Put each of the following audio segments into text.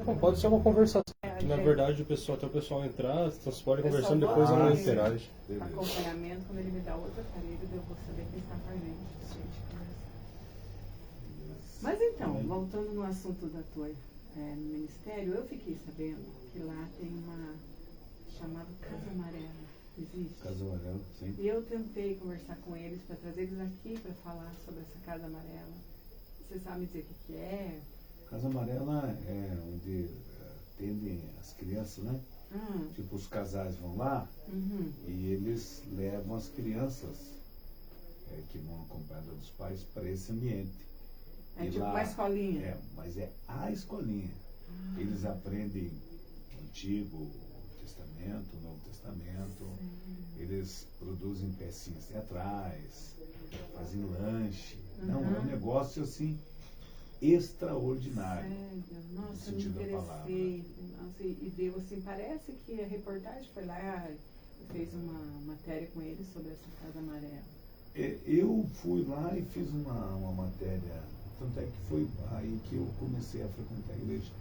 Bom, pode ser uma conversação. Na gente- verdade, até o pessoal entrar, vocês podem O pessoal conversando, depois ela gosta. interage. Acompanhamento, quando ele me dá outro aparelho, eu vou saber quem está com a gente conversar. Mas então, voltando no assunto da tua no ministério, eu fiquei sabendo que lá tem uma chamada Casa Amarela. Existe? Casa Amarela, sim. E eu tentei conversar com eles para trazer eles aqui para falar sobre essa Casa Amarela. Você sabe dizer o que é? Casa Amarela é onde atendem as crianças, né? Tipo, os casais vão lá e eles levam as crianças que vão acompanhadas dos pais para esse ambiente. É E tipo lá, uma escolinha. mas é a escolinha. Eles aprendem o Antigo Testamento, o Novo Testamento. Eles produzem pecinhas teatrais, fazem lanche. Não, é um negócio assim extraordinário. Sério? Nossa, no eu me sentido da palavra. interessei. Nossa, e deu assim, parece que a reportagem foi lá e fez uma matéria com eles sobre essa Casa Amarela. Eu fui lá e fiz uma matéria, tanto é que foi aí que eu comecei a frequentar a igreja.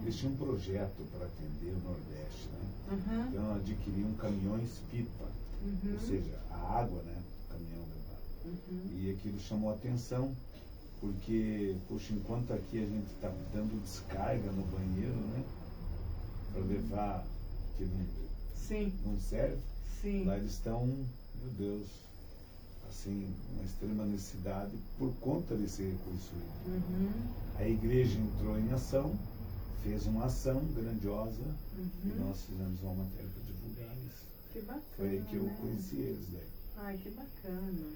Eles tinham um projeto para atender o Nordeste, né? Então adquiriam caminhões-pipa, ou seja, a água, né? O caminhão levava. E aquilo chamou a atenção, porque, poxa, enquanto aqui a gente está dando descarga no banheiro, né? Para levar, que não serve, Sim. lá eles estão, meu Deus, assim, uma extrema necessidade por conta desse recurso. A igreja entrou em ação, fez uma ação grandiosa e nós fizemos uma matéria para divulgar isso. Que bacana. Foi aí que eu né? conheci eles daí. Ai, que bacana.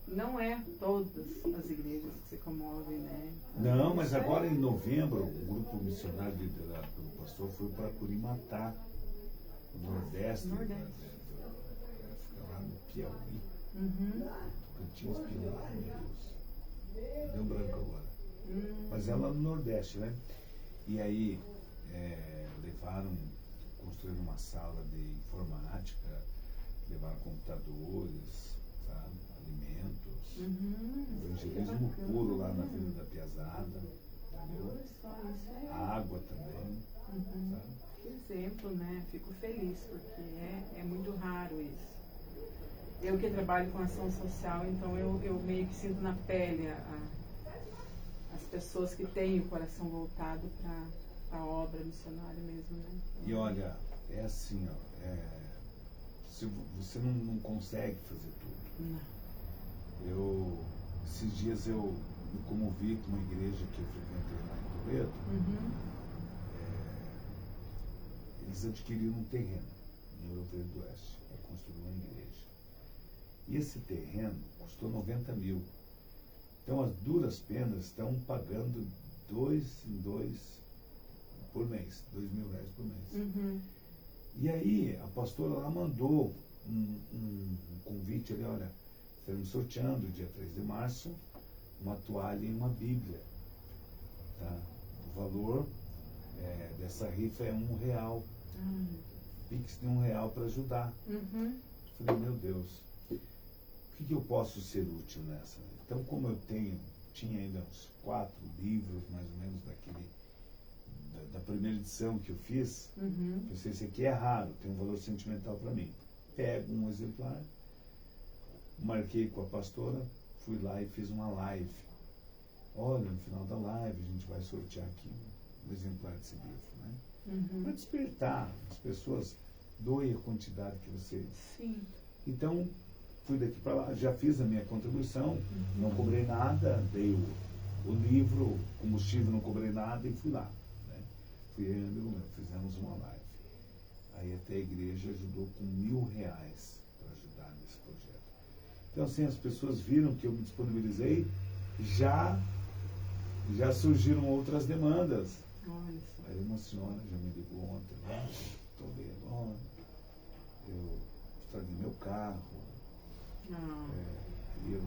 Não é todas as igrejas que se comovem, né? Não, mas agora em novembro, o grupo missionário liderado pelo pastor foi para Curimatá, no Nordeste. Fica lá no Piauí. Tocantins, Piauí, meu Deus. Deu branco agora. Mas é lá no Nordeste, né? E aí construíram uma sala de informática, levaram computadores, sabe? Alimentos, evangelismo puro lá na Vila da Piazada, entendeu? A água também, sabe? Que exemplo, né? Fico feliz, porque é muito raro isso. Eu que trabalho com ação social, então eu meio que sinto na pele as pessoas que têm o coração voltado para a obra missionária mesmo, né? E olha, é assim, ó, se você não consegue fazer tudo. Não. Esses dias eu me comovi com uma igreja que eu frequentei lá em Toledo. Eles adquiriram um terreno em Ouro Verde do Oeste para construir uma igreja. E esse terreno custou 90 mil. Então, as duras penas estão pagando 2 em 2 por mês, R$2.000 por mês. E aí, a pastora lá mandou um convite ali, olha, estamos sorteando, dia 3 de março, uma toalha e uma Bíblia. Tá? O valor dessa rifa é R$1. Pix de R$1 para ajudar. Falei, meu Deus, o que eu posso ser útil nessa? Então, como eu tinha ainda uns 4 livros, mais ou menos, da primeira edição que eu fiz, pensei, esse aqui é raro, tem um valor sentimental para mim. Pego um exemplar, marquei com a pastora, fui lá e fiz uma live. Olha, no final da live a gente vai sortear aqui um exemplar desse livro, né? Para despertar as pessoas, doe a quantidade que você... Sim. Então, fui daqui para lá, já fiz a minha contribuição, não cobrei nada, dei o livro, combustível, não cobrei nada e fui lá. Né? Fui eu e um amigo meu, fizemos uma live. Aí até a igreja ajudou com R$1.000 para ajudar nesse projeto. Então, assim, as pessoas viram que eu me disponibilizei, já surgiram outras demandas. Olha só. Aí uma senhora já me ligou ontem, Toledo, eu estraguei meu carro. E eu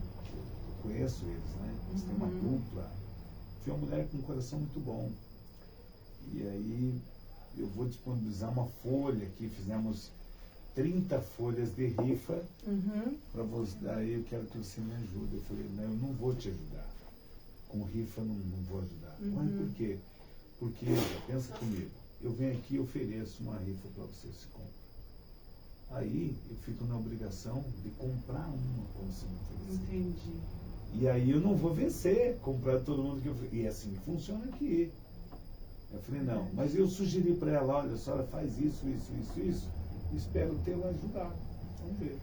conheço eles, né? Eles têm uma dupla. Foi uma mulher com um coração muito bom. E aí eu vou disponibilizar uma folha aqui, fizemos 30 folhas de rifa para você, daí eu quero que você me ajude. Eu falei, não, eu não vou te ajudar. com rifa não vou ajudar. Mas por quê? Porque, pensa comigo, eu venho aqui e ofereço uma rifa para você, se compra. Aí eu fico na obrigação de comprar uma como se me oferecer. Entendi. E aí eu não vou vencer, comprar todo mundo que eu... E assim que funciona aqui. Eu falei, não, mas eu sugeri para ela, olha, a senhora faz isso, espero tê-la ajudar. Vamos ver.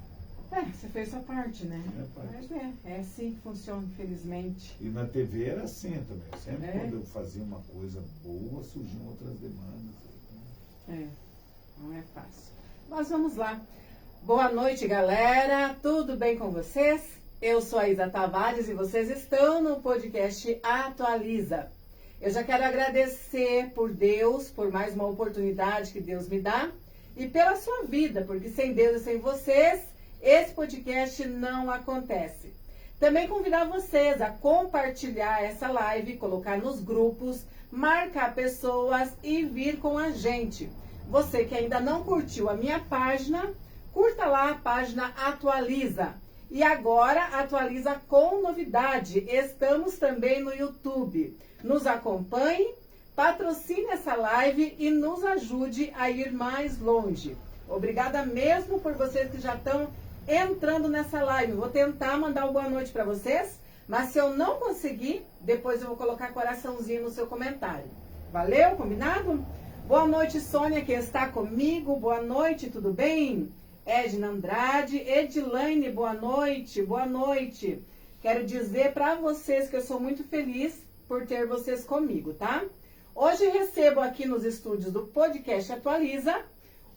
Você fez sua parte, né? Minha parte. Mas é assim que funciona, infelizmente. E na TV era assim também. Sempre É? quando eu fazia uma coisa boa, surgiam outras demandas. Não é fácil. Mas vamos lá. Boa noite, galera. Tudo bem com vocês? Eu sou a Isa Tavares e vocês estão no podcast Atualiza. Eu já quero agradecer por Deus, por mais uma oportunidade que Deus me dá e pela sua vida, porque sem Deus e sem vocês, esse podcast não acontece. Também convidar vocês a compartilhar essa live, colocar nos grupos, marcar pessoas e vir com a gente. Você que ainda não curtiu a minha página, curta lá a página Atualiza. E agora atualiza com novidade. Estamos também no YouTube. Nos acompanhe, patrocine essa live e nos ajude a ir mais longe. Obrigada mesmo por vocês que já estão entrando nessa live. Vou tentar mandar uma boa noite para vocês, mas se eu não conseguir, depois eu vou colocar coraçãozinho no seu comentário. Valeu? Combinado? Boa noite, Sônia, que está comigo. Boa noite, tudo bem? Edna Andrade, Edilaine, boa noite, boa noite. Quero dizer para vocês que eu sou muito feliz por ter vocês comigo, tá? Hoje recebo aqui nos estúdios do podcast Atualiza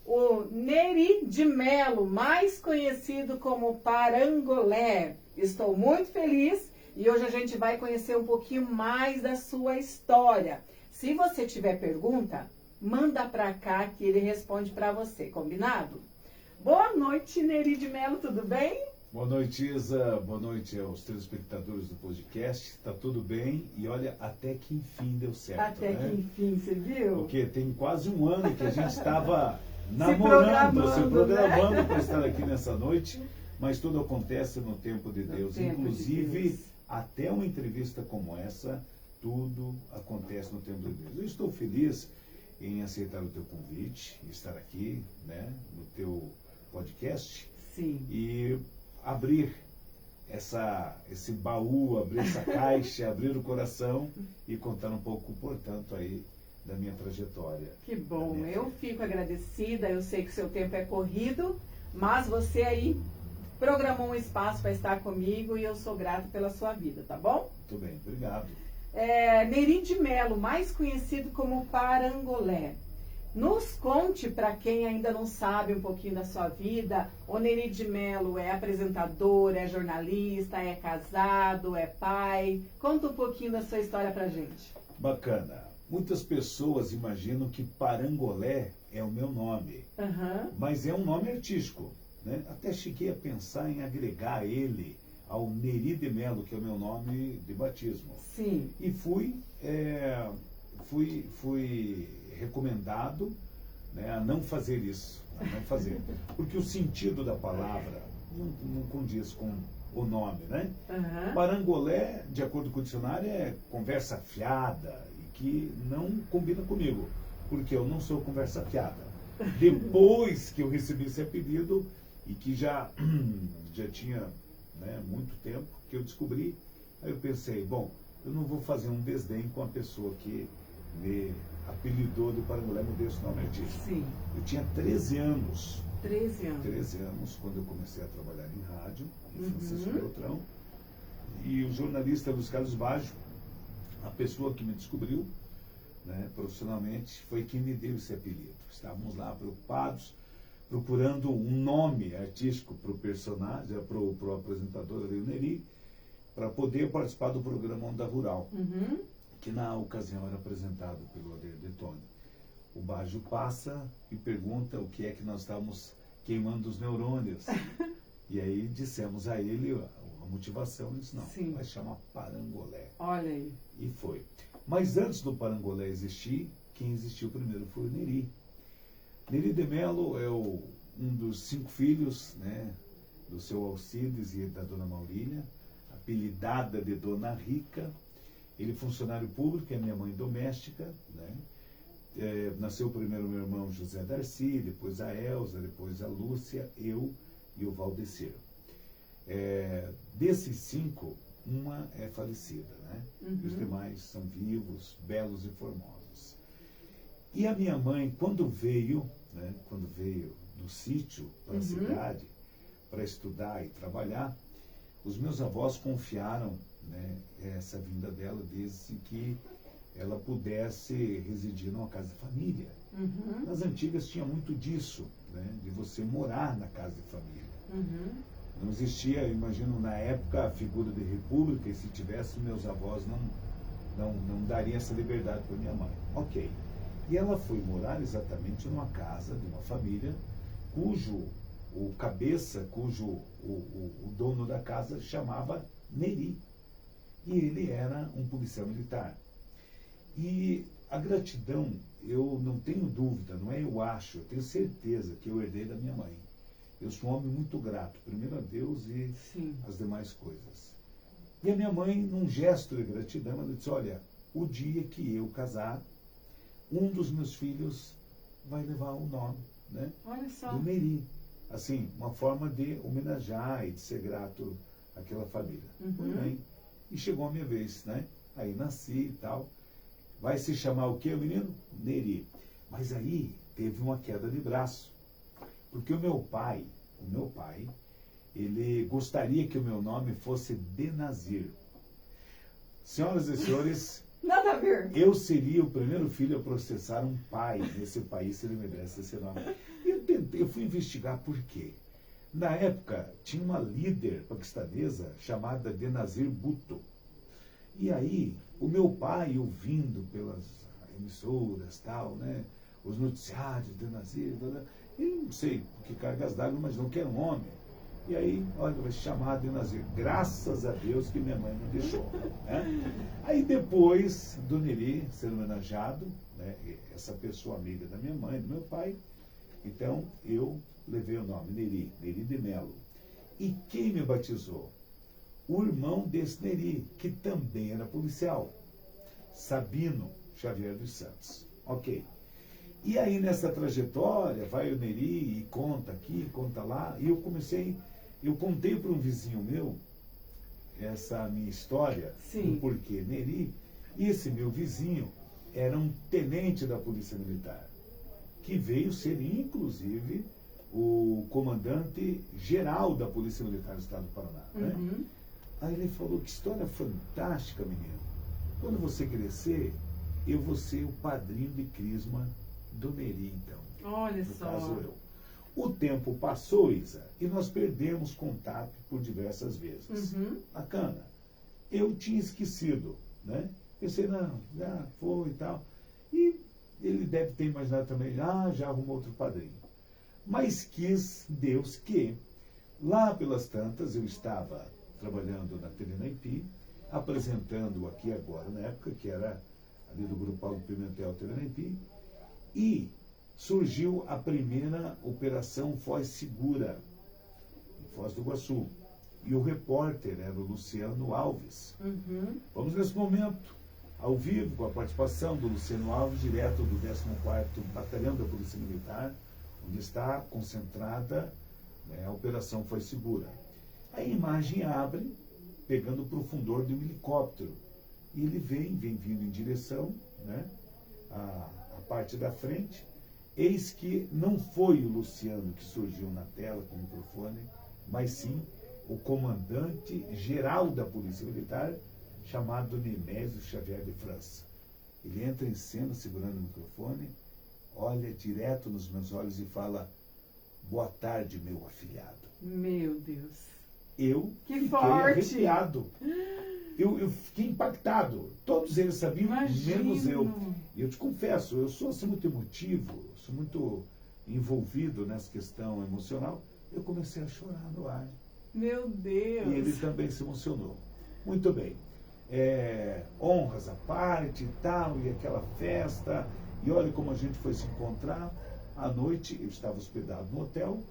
o Neri de Melo, mais conhecido como Parangolé. Estou muito feliz e hoje a gente vai conhecer um pouquinho mais da sua história. Se você tiver pergunta, manda para cá que ele responde para você, combinado? Boa noite, Neri de Melo, tudo bem? Boa noite, Isa. Boa noite aos telespectadores do podcast. Está tudo bem? E olha, até que enfim deu certo, Até né? que enfim, você viu? Porque tem quase um ano que a gente estava namorando, se programando, né? para estar aqui nessa noite, mas tudo acontece no tempo de Deus. Inclusive, até uma entrevista como essa, tudo acontece no tempo de Deus. Eu estou feliz em aceitar o teu convite, estar aqui, né, no teu podcast. Sim. E abrir esse baú, abrir essa caixa, abrir o coração e contar um pouco, portanto, aí da minha trajetória. Que bom, eu fico agradecida, eu sei que o seu tempo é corrido, mas você aí programou um espaço para estar comigo e eu sou grata pela sua vida, tá bom? Muito bem, obrigado. Neri de Melo, mais conhecido como Parangolé. Nos conte, para quem ainda não sabe um pouquinho da sua vida, o Neri de Melo é apresentador, é jornalista, é casado, é pai. Conta um pouquinho da sua história pra gente. Bacana. Muitas pessoas imaginam que Parangolé é o meu nome, mas é um nome artístico, né? Até cheguei a pensar em agregar ele ao Neri de Melo, que é o meu nome de batismo. Sim. E fui recomendado, né, a não fazer isso, a não fazer. Porque o sentido da palavra não condiz com o nome, né? Parangolé, de acordo com o dicionário, é conversa fiada e que não combina comigo, porque eu não sou conversa fiada. Depois que eu recebi esse apelido e que já tinha, né, muito tempo que eu descobri, aí eu pensei, bom, eu não vou fazer um desdém com a pessoa que me apelidou de Parangolé, me deu esse nome artístico. Sim. Eu tinha 13 anos. 13 anos. 13 anos, quando eu comecei a trabalhar em rádio, em Francisco Beltrão. E o jornalista Luiz Carlos Baggio, a pessoa que me descobriu, né, profissionalmente, foi quem me deu esse apelido. Estávamos lá preocupados, procurando um nome artístico para o personagem, para o apresentador ali, o Neri, para poder participar do programa Onda Rural, que na ocasião era apresentado pelo Adair Detone. O Baggio passa e pergunta o que é que nós estávamos queimando os neurônios. E aí dissemos a ele a motivação, ele disse, não, Sim. vai chamar Parangolé. Olha aí. E foi. Mas antes do Parangolé existir, quem existiu primeiro foi o Neri. Neri de Melo é um dos 5 filhos, né, do seu Alcides e da dona Maurília, apelidada de Dona Rica. Ele funcionário público e a minha mãe doméstica, né? Nasceu primeiro meu irmão José Darcy, depois a Elza, depois a Lúcia, eu e o Valdecir. Desses 5, uma é falecida, né? Os demais são vivos, belos e formosos. E a minha mãe, quando veio do sítio para a cidade, para estudar e trabalhar, os meus avós confiaram, né, essa vinda dela desde que ela pudesse residir numa casa de família. Nas antigas tinha muito disso, né, de você morar na casa de família. Não existia, eu imagino, na época, a figura de república, e se tivesse, meus avós não dariam essa liberdade para minha mãe. Ok. E ela foi morar exatamente numa casa de uma família cujo o dono da casa chamava Neri. E ele era um policial militar. E a gratidão, eu não tenho dúvida, não é eu acho, eu tenho certeza que eu herdei da minha mãe. Eu sou um homem muito grato, primeiro a Deus e as demais coisas. E a minha mãe, num gesto de gratidão, ela disse, olha, o dia que eu casar, um dos meus filhos vai levar o nome, né, olha só, do Neri. Assim, uma forma de homenagear e de ser grato àquela família. Bem, e chegou a minha vez, né? Aí nasci e tal. Vai se chamar o quê, menino? Neri. Mas aí teve uma queda de braço. Porque o meu pai, ele gostaria que o meu nome fosse Denazir. Senhoras e senhores, nada a ver. Eu seria o primeiro filho a processar um pai nesse país se ele me desse esse nome. Eu fui investigar por quê. Na época, tinha uma líder paquistanesa chamada Benazir Bhutto. E aí, o meu pai, ouvindo pelas emissoras, tal, né, os noticiários de Benazir, eu não sei por que cargas d'água, mas não quer um homem. E aí, olha, vai se chamar Benazir. Graças a Deus que minha mãe não deixou. Né? Aí depois do Neri ser homenageado, né, essa pessoa amiga da minha mãe, do meu pai, então eu levei o nome Neri, Neri de Melo. E quem me batizou? O irmão desse Neri, que também era policial, Sabino Xavier dos Santos. Ok. E aí nessa trajetória, vai o Neri e conta aqui, conta lá, e eu contei para um vizinho meu essa minha história, do porquê Neri, e esse meu vizinho era um tenente da Polícia Militar, que veio ser, inclusive, o comandante geral da Polícia Militar do Estado do Paraná. Né? Aí ele falou, que história fantástica, menino. Quando você crescer, eu vou ser o padrinho de crisma do Neri, então. Olha no só. caso eu. O tempo passou, Isa, e nós perdemos contato por diversas vezes. Bacana. Eu tinha esquecido, né? Pensei, não, já foi e tal. E ele deve ter imaginado também, já arrumou outro padrinho. Mas quis Deus que, lá pelas tantas, eu estava trabalhando na Telenaipi, apresentando aqui agora, na época, que era ali do Grupo Paulo Pimentel Telenaipi, e surgiu a primeira Operação Foz Segura, em Foz do Iguaçu. E o repórter era o Luciano Alves. Vamos nesse momento, ao vivo, com a participação do Luciano Alves, direto do 14º Batalhão da Polícia Militar, onde está concentrada, né, a Operação Foz Segura. A imagem abre, pegando o profundor de um helicóptero. E ele vem vindo em direção, né, a parte da frente. Eis que não foi o Luciano que surgiu na tela com o microfone, mas sim o comandante geral da Polícia Militar, chamado Nemésio Xavier de França. Ele entra em cena segurando o microfone, olha direto nos meus olhos e fala, boa tarde, meu afilhado. Meu Deus. Eu que fiquei forte. arrepiado. Eu fiquei impactado. Todos eles sabiam, menos eu. E eu te confesso, eu sou assim, muito emotivo, sou muito envolvido nessa questão emocional. Eu comecei a chorar no ar. Meu Deus. E ele também se emocionou. Muito bem. Honras à parte e tal, e aquela festa. E olha como a gente foi se encontrar. À noite, eu estava hospedado no hotel,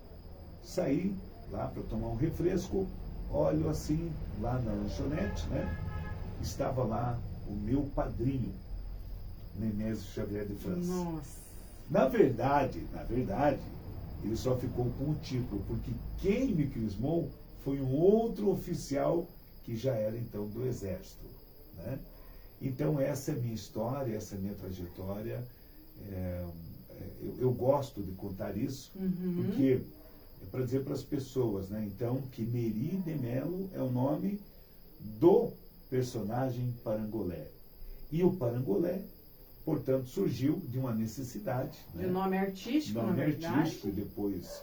saí lá para tomar um refresco, olho assim, lá na lanchonete, né? Estava lá o meu padrinho, Nemésio Xavier de França. Nossa. Na verdade, ele só ficou com o título, porque quem me crismou foi um outro oficial que já era então do Exército, né? Então essa é a minha história, essa é a minha trajetória. Eu gosto de contar isso, porque é para dizer para as pessoas, né? Então, que Neri de Melo é o nome do personagem Parangolé. E o Parangolé, portanto, surgiu de uma necessidade. De nome artístico, nome na verdade. artístico, e depois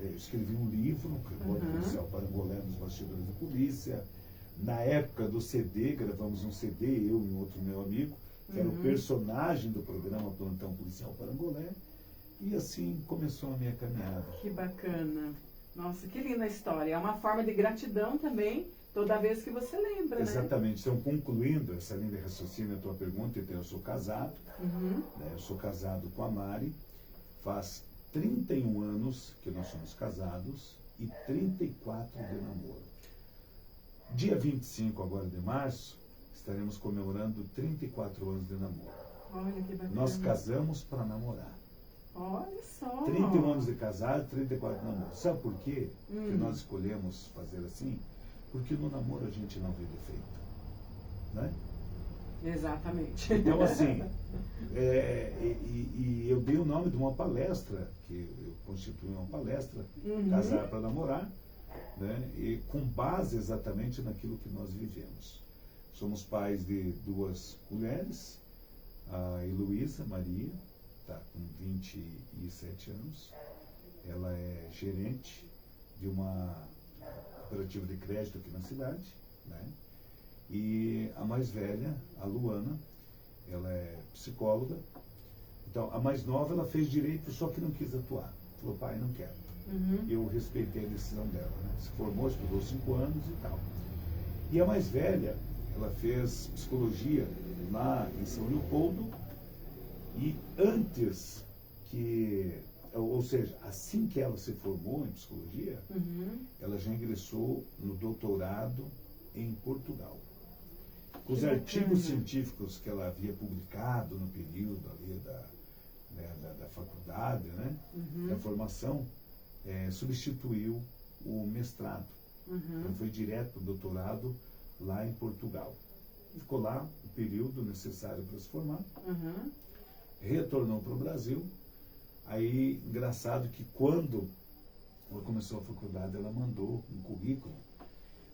eu escrevi um livro, que pode policial Parangolé nos bastidores da polícia. Na época do CD, gravamos um CD, eu e outro meu amigo, que era o personagem do programa Plantão Policial Parangolé. E assim começou a minha caminhada. Que bacana. Nossa, que linda história. É uma forma de gratidão também, toda vez que você lembra, Exatamente. Então, concluindo essa linda raciocínio, a tua pergunta, então eu sou casado, né? Eu sou casado com a Mari, faz 31 anos que nós somos casados e 34 de namoro. Dia 25 agora de março, estaremos comemorando 34 anos de namoro. Olha que bacana. Nós casamos para namorar. Olha só. 31 anos de casado, 34 de namoro. Sabe por quê que nós escolhemos fazer assim? Porque no namoro a gente não vê defeito, né? Exatamente. Então, assim, e eu dei o nome de uma palestra, que eu constituí uma palestra, Casar para Namorar, né? E com base exatamente naquilo que nós vivemos. Somos pais de duas mulheres, a Heloísa Maria, está com 27 anos, ela é gerente de uma cooperativa de crédito aqui na cidade, né? E a mais velha, a Luana, ela é psicóloga. Então, a mais nova, ela fez direito, só que não quis atuar. Falou, pai, não quero. Eu respeitei a decisão dela, né? Se formou, estudou 5 anos e tal. E a mais velha, ela fez psicologia lá em São Leopoldo, e antes que, ou seja, assim que ela se formou em psicologia, ela já ingressou no doutorado em Portugal. Os artigos científicos que ela havia publicado no período ali da faculdade, né, da formação, substituiu o mestrado. Então foi direto para o doutorado lá em Portugal. Ficou lá o período necessário para se formar. Retornou para o Brasil. Aí, engraçado que quando ela começou a faculdade, ela mandou um currículo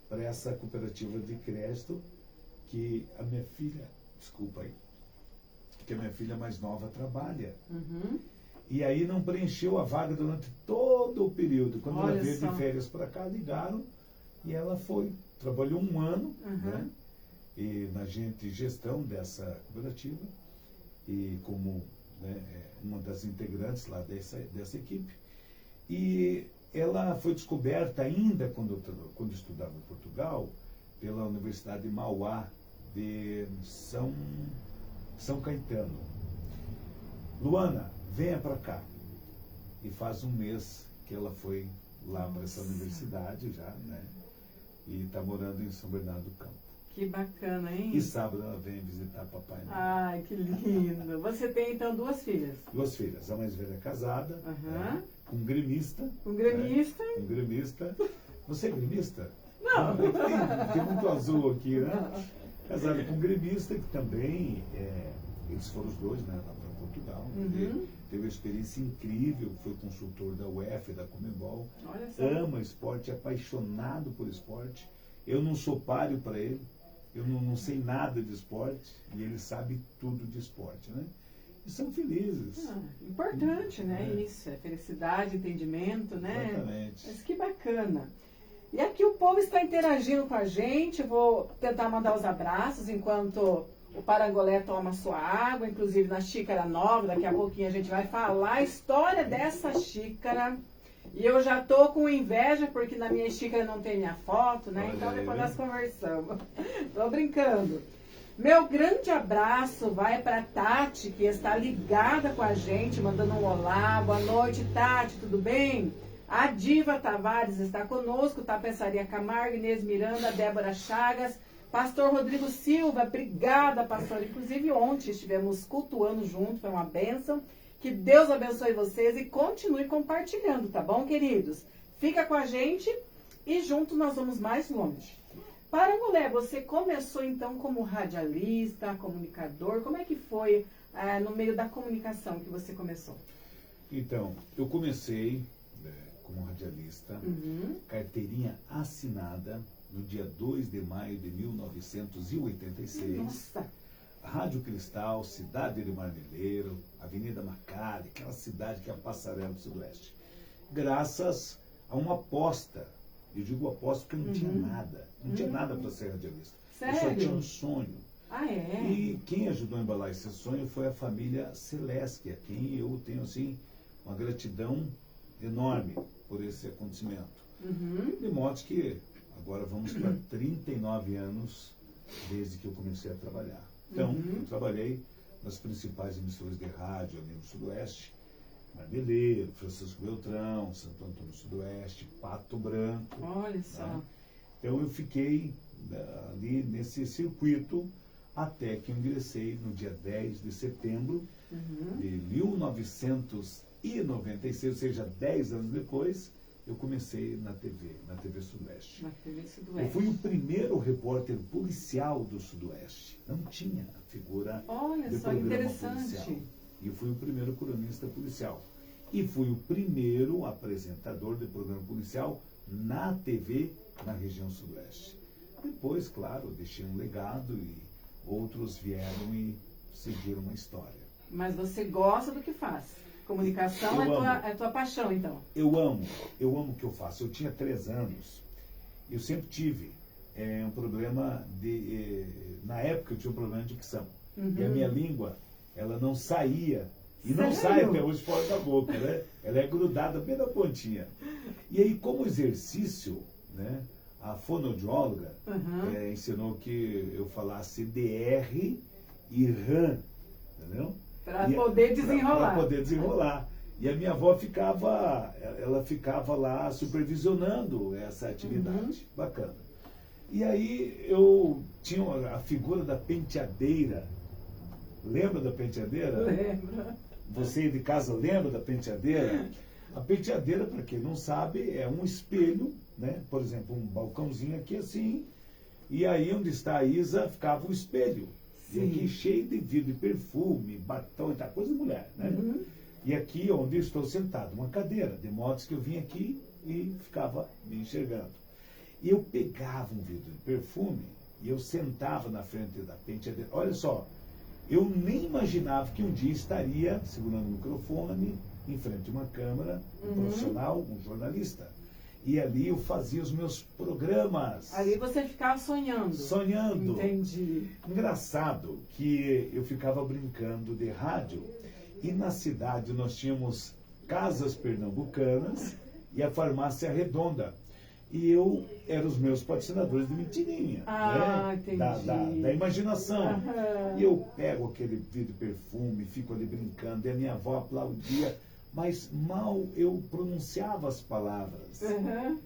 para essa cooperativa de crédito que a minha filha, que a minha filha mais nova trabalha. E aí não preencheu a vaga durante todo o período. Quando ela veio de férias para cá, ligaram e ela foi. Trabalhou 1 ano, né, e na gestão dessa cooperativa, e como, né, uma das integrantes lá dessa equipe. E ela foi descoberta ainda quando estudava em Portugal, pela Universidade de Mauá de São Caetano. Luana, venha para cá. E faz 1 mês que ela foi lá para essa universidade já, né? E está morando em São Bernardo do Campo. Que bacana, hein? E sábado ela vem visitar papai e mamãe. Ai, que lindo. Você tem, então, 2 filhas? 2 filhas. A mais velha é casada, né, com um gremista. Um gremista? Um gremista. Você é gremista? Não. Tem muito azul aqui, né? Casada com um gremista que também, eles foram os dois, né, lá para Portugal. Teve uma experiência incrível, foi consultor da UEFA, da Comebol. Olha só. Ama esporte, é apaixonado por esporte. Eu não sou páreo para ele. Eu não sei nada de esporte e ele sabe tudo de esporte, né? E são felizes. Importante, né? Isso, é felicidade, entendimento, né? Exatamente. Mas que bacana. E aqui o povo está interagindo com a gente. Vou tentar mandar os abraços enquanto o Parangolé toma sua água, inclusive na xícara nova. Daqui a pouquinho a gente vai falar a história dessa xícara. E eu já tô com inveja, porque na minha xícara não tem minha foto, né? Olha então aí, depois né? nós conversamos. Tô brincando. Meu grande abraço vai para Tati, que está ligada com a gente, mandando um olá. Boa noite, Tati, tudo bem? A Diva Tavares está conosco, Tapeçaria Camargo, Inês Miranda, Débora Chagas, Pastor Rodrigo Silva, obrigada, pastor. Inclusive ontem estivemos cultuando junto, foi uma bênção. Que Deus abençoe vocês e continue compartilhando, tá bom, queridos? Fica com a gente e juntos nós vamos mais longe. Parangolé, você começou então como radialista, comunicador. Como é que foi no meio da comunicação que você começou? Então, eu comecei como radialista, carteirinha assinada, no dia 2 de maio de 1986. Nossa! Rádio Cristal, cidade de Marmeleiro, Avenida Macari, aquela cidade que é a passarela do Sudoeste. Graças a uma aposta, eu digo aposta porque não tinha nada, não tinha nada para ser radialista. Sério? Eu só tinha um sonho. Ah, é? E quem ajudou a embalar esse sonho foi a família Celeste, a quem eu tenho assim uma gratidão enorme por esse acontecimento. De modo que agora vamos para 39 anos desde que eu comecei a trabalhar. Então, eu trabalhei nas principais emissoras de rádio ali no Sudoeste, Marmeleiro, Francisco Beltrão, Santo Antônio do Sudoeste, Pato Branco. Olha só. Né? Então eu fiquei ali nesse circuito até que eu ingressei no dia 10 de setembro de 1996, ou seja, 10 anos depois, eu comecei na TV Sudoeste. Na TV Sudoeste. Eu fui o primeiro repórter policial do Sudoeste. Não tinha a figura Olha de só, programa interessante. policial. E eu fui o primeiro cronista policial. E fui o primeiro apresentador de programa policial na TV na região Sudoeste. Depois, claro, deixei um legado e outros vieram e seguiram uma história. Mas você gosta do que faz? Comunicação é tua paixão, então? Eu amo o que eu faço. Eu tinha 3 anos, eu sempre tive um problema na época eu tinha um problema de dicção. E a minha língua, ela não saía, e não sai até hoje fora da boca, né? Ela é grudada bem na pontinha. E aí, como exercício, né, a fonoaudióloga ensinou que eu falasse DR e RAM, entendeu? Para poder desenrolar. Para poder desenrolar. E a minha avó ficava lá supervisionando essa atividade. Bacana. E aí eu tinha a figura da penteadeira. Lembra da penteadeira? Lembra. Você de casa lembra da penteadeira? A penteadeira, para quem não sabe, é um espelho, né? Por exemplo, um balcãozinho aqui assim. E aí onde está a Isa ficava o espelho. E aqui cheio de vidro, de perfume, batom e tal, coisa de mulher, né? E aqui onde eu estou sentado, uma cadeira, de modo que eu vim aqui e ficava me enxergando. E eu pegava um vidro de perfume e eu sentava na frente da penteadeira. Olha só, eu nem imaginava que um dia estaria segurando um microfone, em frente a uma câmera, um profissional, um jornalista. E ali eu fazia os meus programas. Ali você ficava sonhando. Sonhando. Entendi. Engraçado que eu ficava brincando de rádio e na cidade nós tínhamos Casas Pernambucanas e a Farmácia Redonda. E eu eram os meus patrocinadores de mentirinha. Né? Entendi. Da imaginação. E eu pego aquele vidro de perfume, fico ali brincando, e a minha avó aplaudia. Mas mal eu pronunciava as palavras.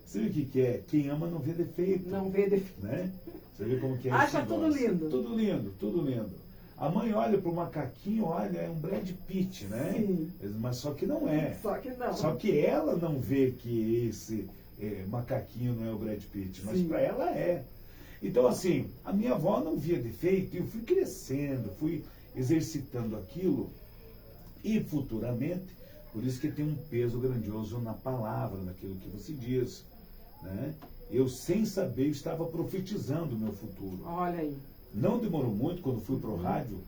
Sabe o que é? Quem ama não vê defeito. Não vê defeito. Né? Você vê como que é Acha esse tudo negócio. lindo. Tudo lindo, tudo lindo. A mãe olha para o macaquinho, olha, é um Brad Pitt, né? Sim. Mas só que não é. Só que não. Só que ela não vê que esse macaquinho não é o Brad Pitt, mas para ela é. Então, assim, a minha avó não via defeito, e eu fui crescendo, fui exercitando aquilo, e futuramente, por isso que tem um peso grandioso na palavra, naquilo que você diz. Né? Eu, sem saber, estava profetizando o meu futuro. Olha aí. Não demorou muito, quando fui para o rádio,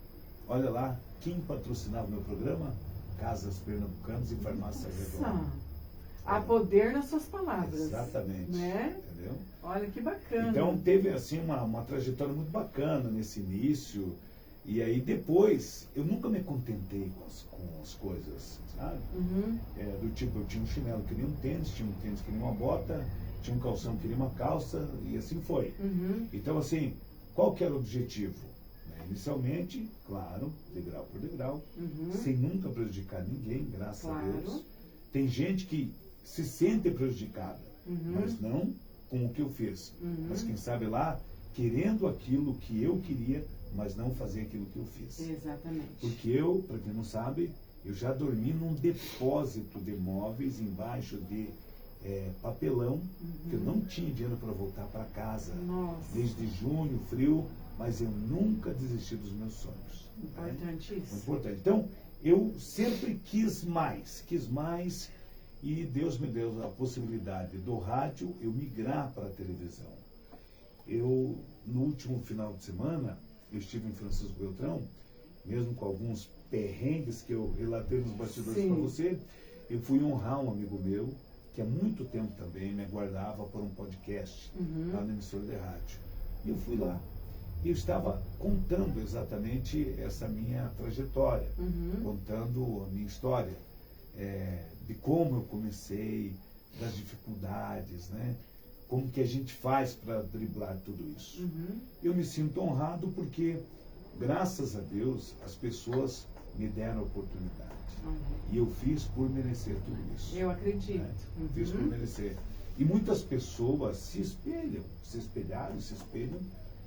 olha lá, quem patrocinava o meu programa? Casas Pernambucanas e Farmácia Redonda. Há poder nas suas palavras. Exatamente. Né? Entendeu? Olha que bacana. Então teve assim uma trajetória muito bacana nesse início. E aí depois, eu nunca me contentei com as coisas, sabe? Do tipo, eu tinha um chinelo que nem um tênis, tinha um tênis que nem uma bota, tinha um calção que nem uma calça, e assim foi. Então assim, qual que era o objetivo? Inicialmente, claro, degrau por degrau, sem nunca prejudicar ninguém, graças a Deus. Tem gente que se sente prejudicada, mas não com o que eu fiz. Mas quem sabe lá, querendo aquilo que eu queria, mas não fazer aquilo que eu fiz. Exatamente. Porque eu, para quem não sabe, eu já dormi num depósito de móveis embaixo de papelão, que eu não tinha dinheiro para voltar para casa. Nossa. Desde junho, frio, mas eu nunca desisti dos meus sonhos. Importante Né? isso. Importante. Então, eu sempre quis mais, e Deus me deu a possibilidade do rádio eu migrar para a televisão. Eu, no último final de semana, eu estive em Francisco Beltrão, mesmo com alguns perrengues que eu relatei nos bastidores para você, eu fui honrar um amigo meu, que há muito tempo também me aguardava por um podcast lá na emissora de rádio. E eu fui lá. E eu estava contando exatamente essa minha trajetória, contando a minha história, de como eu comecei, das dificuldades, né? Como que a gente faz para driblar tudo isso. Eu me sinto honrado porque, graças a Deus, as pessoas me deram a oportunidade. E eu fiz por merecer tudo isso. Eu acredito. Né? Fiz por merecer. E muitas pessoas se espelham, se espelham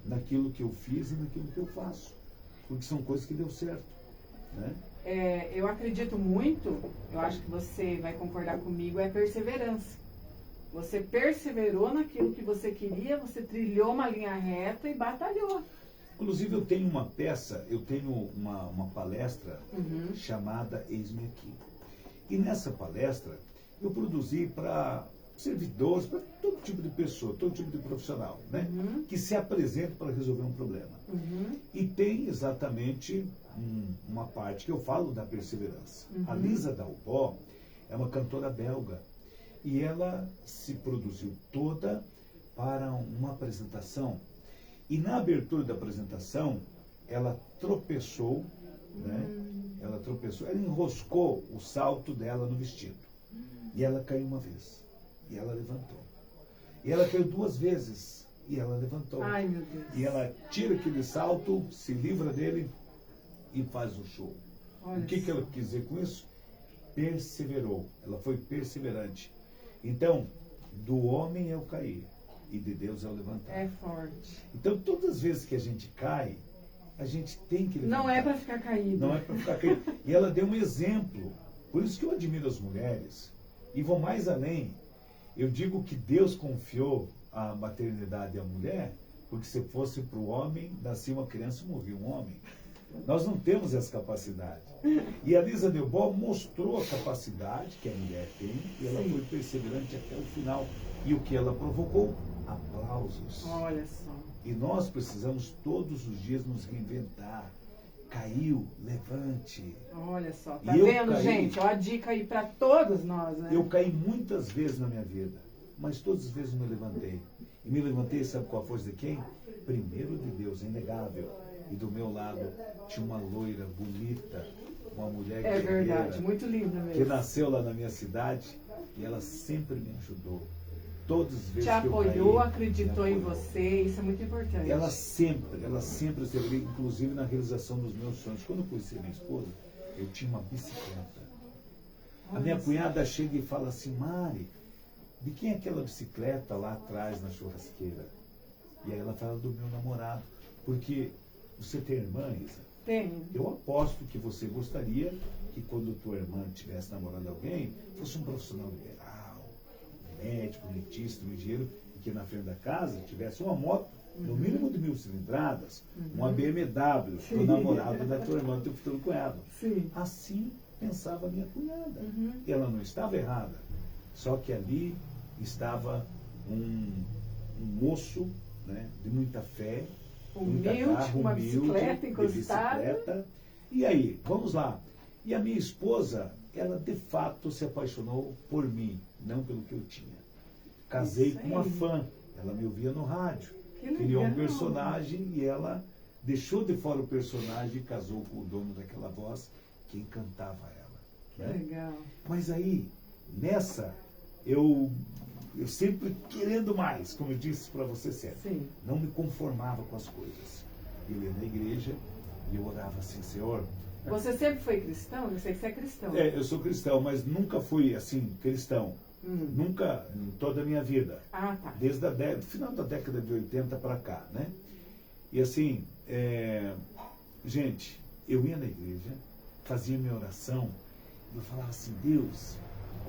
naquilo que eu fiz e naquilo que eu faço. Porque são coisas que deu certo. Né? Eu acredito muito, eu acho que você vai concordar comigo, é perseverança. Você perseverou naquilo que você queria, você trilhou uma linha reta e batalhou. Inclusive eu tenho uma peça, eu tenho uma palestra chamada Eis-me Aqui. E nessa palestra eu produzi para servidores, para todo tipo de pessoa, todo tipo de profissional, né? Que se apresenta para resolver um problema. E tem exatamente uma parte que eu falo da perseverança. A Lisa Dalbó é uma cantora belga e ela se produziu toda para uma apresentação. E na abertura da apresentação, ela tropeçou, né? Ela tropeçou, ela enroscou o salto dela no vestido. E ela caiu uma vez. E ela levantou. E ela caiu 2 vezes. E ela levantou. Ai, meu Deus. E ela tira aquele salto, se livra dele e faz o show. Olha O que ela quis dizer com isso? Perseverou. Ela foi perseverante. Então, do homem é o cair. E de Deus é o levantar. É forte. Então, todas as vezes que a gente cai, a gente tem que levantar. Não é para ficar caído. Não é para ficar caído. E ela deu um exemplo. Por isso que eu admiro as mulheres. E vou mais além. Eu digo que Deus confiou a maternidade à mulher, porque se fosse para o homem, nascia uma criança e morria um homem. Nós não temos essa capacidade. E a Lisa Dalbó mostrou a capacidade que a mulher tem, e ela foi perseverante até o final. E o que ela provocou? Aplausos. Olha só. E nós precisamos todos os dias nos reinventar. Caiu, levante. Olha só, tá E eu vendo, caí. gente? Ó, a dica aí para todos nós, né? Eu caí muitas vezes na minha vida, mas todas as vezes eu me levantei. E me levantei, sabe com a força de quem? Primeiro de Deus, é inegável. E do meu lado tinha uma loira bonita, uma mulher É guerreira, verdade, muito linda que mesmo. nasceu lá na minha cidade, e ela sempre me ajudou. Todas as vezes Te que eu apoiou, caí, acreditou me em apoiou. você, isso é muito importante. Ela sempre esteve ali, inclusive na realização dos meus sonhos. Quando eu conheci minha esposa, eu tinha uma bicicleta. A minha cunhada chega e fala assim: Mari, de quem é aquela bicicleta lá atrás na churrasqueira? E aí ela fala: do meu namorado. Porque você tem irmã, Isa? Tem. Eu aposto que você gostaria que quando tua irmã estivesse namorando alguém, fosse um profissional liberal, um médico, um dentista, um engenheiro, e que na frente da casa tivesse uma moto, no mínimo de 1000 cilindradas, uma BMW, o namorado da tua irmã, do teu futuro cunhado. Sim. Assim pensava a minha cunhada. E ela não estava errada. Só que ali estava um moço, né, de muita fé, muita Humilde, garra, uma humilde, bicicleta de encostada. bicicleta. E aí, vamos lá. E a minha esposa, ela de fato se apaixonou por mim, não pelo que eu tinha. Casei Isso com uma aí. fã, ela me ouvia no rádio. Que Criou um legal. personagem e ela deixou de fora o personagem e casou com o dono daquela voz que encantava ela. Que né? legal. Mas aí, nessa, eu sempre querendo mais, como eu disse para você sempre. Sim. Não me conformava com as coisas. Eu ia na igreja e eu orava assim: Senhor, Você sempre foi cristão? Eu sei que você é cristão. eu sou cristão, mas nunca fui assim, cristão. Nunca, em toda a minha vida. Ah, tá. Desde o final da década de 80 para cá, né? E assim, gente, eu ia na igreja, fazia minha oração, e eu falava assim, Deus,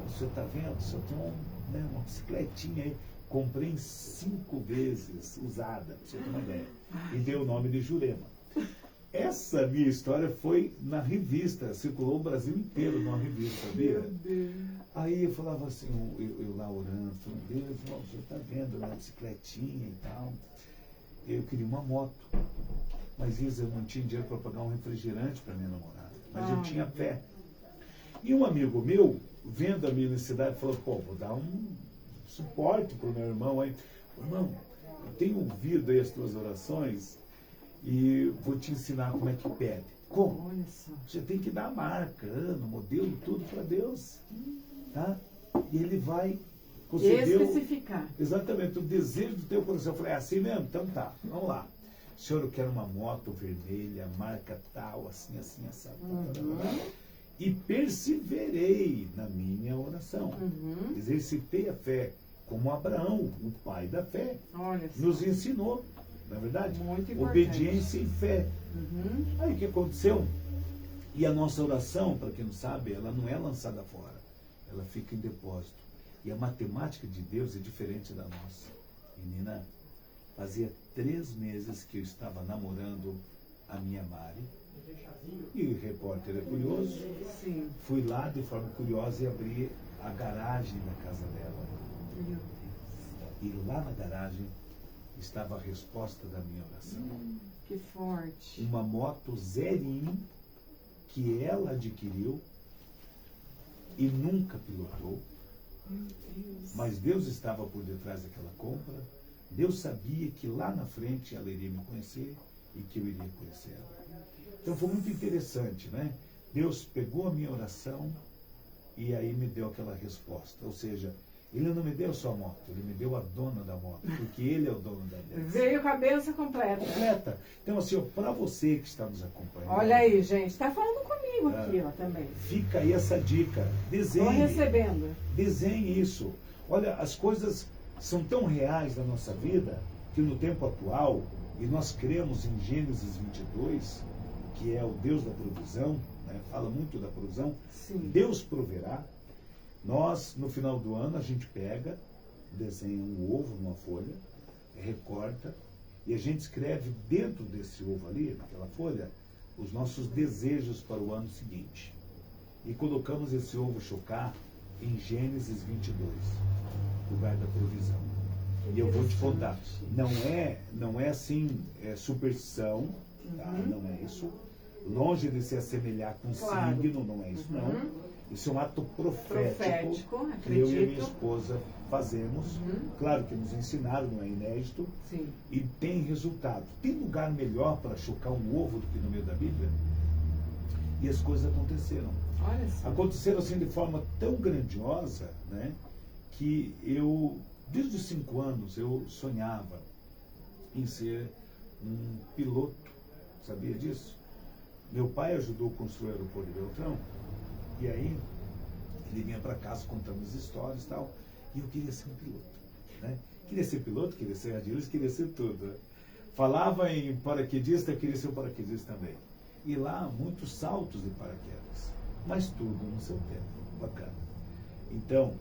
o senhor está vendo? O senhor tem uma bicicletinha aí, comprei 5 vezes usada, para você ter uma ideia, e deu o nome de Jurema. Essa minha história foi na revista, circulou o Brasil inteiro numa revista, sabia? Meu Deus. Aí eu falava assim, eu lá orando, falando, Deus, o senhor está vendo, uma bicicletinha e tal. Eu queria uma moto, mas Isa, eu não tinha dinheiro para pagar um refrigerante para minha namorada, mas eu tinha fé. E um amigo meu, vendo a minha necessidade, falou, pô, vou dar um suporte para o meu irmão aí. Irmão, eu tenho ouvido aí as tuas orações e vou te ensinar como é que pede. Como? Olha só. Você tem que dar a marca, ano, modelo, tudo para Deus. Tá? E ele vai conceder Especificar. exatamente o desejo do teu coração. Eu falei, é assim mesmo? Então tá, vamos lá. Senhor, eu quero uma moto vermelha, marca tal, assim, assim, assado. E perseverei na minha oração. Exercitei a fé, como Abraão, o pai da fé, Olha só. nos ensinou, na verdade, Muito importante. obediência e fé. Aí o que aconteceu? E a nossa oração, para quem não sabe, ela não é lançada fora, ela fica em depósito. E a matemática de Deus é diferente da nossa. Menina, fazia 3 meses que eu estava namorando a minha Mari. E o repórter é curioso. Sim. Fui lá de forma curiosa e abri a garagem da casa dela. Meu Deus. E lá na garagem estava a resposta da minha oração. Que forte. Uma moto zerinho que ela adquiriu e nunca pilotou. Meu Deus. Mas Deus estava por detrás daquela compra. Deus sabia que lá na frente ela iria me conhecer e que eu iria conhecer ela. Então foi muito interessante, né? Deus pegou a minha oração e aí me deu aquela resposta. Ou seja, Ele não me deu só a moto, Ele me deu a dona da moto, porque Ele é o dono da moto. Veio com a benção completa. Completa. Então assim, para você que está nos acompanhando. Olha aí, gente. Está falando comigo aqui, ó, também. Fica aí essa dica. Estou Desenhe. recebendo. Desenhe isso. Olha, as coisas são tão reais na nossa vida que no tempo atual, e nós cremos em Gênesis 22, que é o Deus da provisão, né? Fala muito da provisão. Sim. Deus proverá. Nós, no final do ano, a gente pega, desenha um ovo numa folha, recorta, e a gente escreve dentro desse ovo ali, naquela folha, os nossos desejos para o ano seguinte. E colocamos esse ovo chocar em Gênesis 22, lugar da provisão. E eu vou te contar, não é assim, superstição, tá? Não é isso. Longe de se assemelhar com signo, não é isso não. Isso é um ato profético que eu e a minha esposa fazemos. Claro que nos ensinaram, não é inédito. Sim. E tem resultado. Tem lugar melhor para chocar um ovo do que no meio da Bíblia? E as coisas aconteceram. Olha só. Aconteceram assim de forma tão grandiosa, né, que eu, desde os 5 anos, eu sonhava em ser um piloto. Sabia disso? Meu pai ajudou a construir o aeroporto de Beltrão. E aí, ele vinha para casa contando as histórias e tal. E eu queria ser um piloto. Né? Queria ser piloto, queria ser radialista, queria ser tudo. Né? Falava em paraquedista, eu queria ser um paraquedista também. E lá, muitos saltos de paraquedas. Mas tudo no seu tempo. Bacana. Então,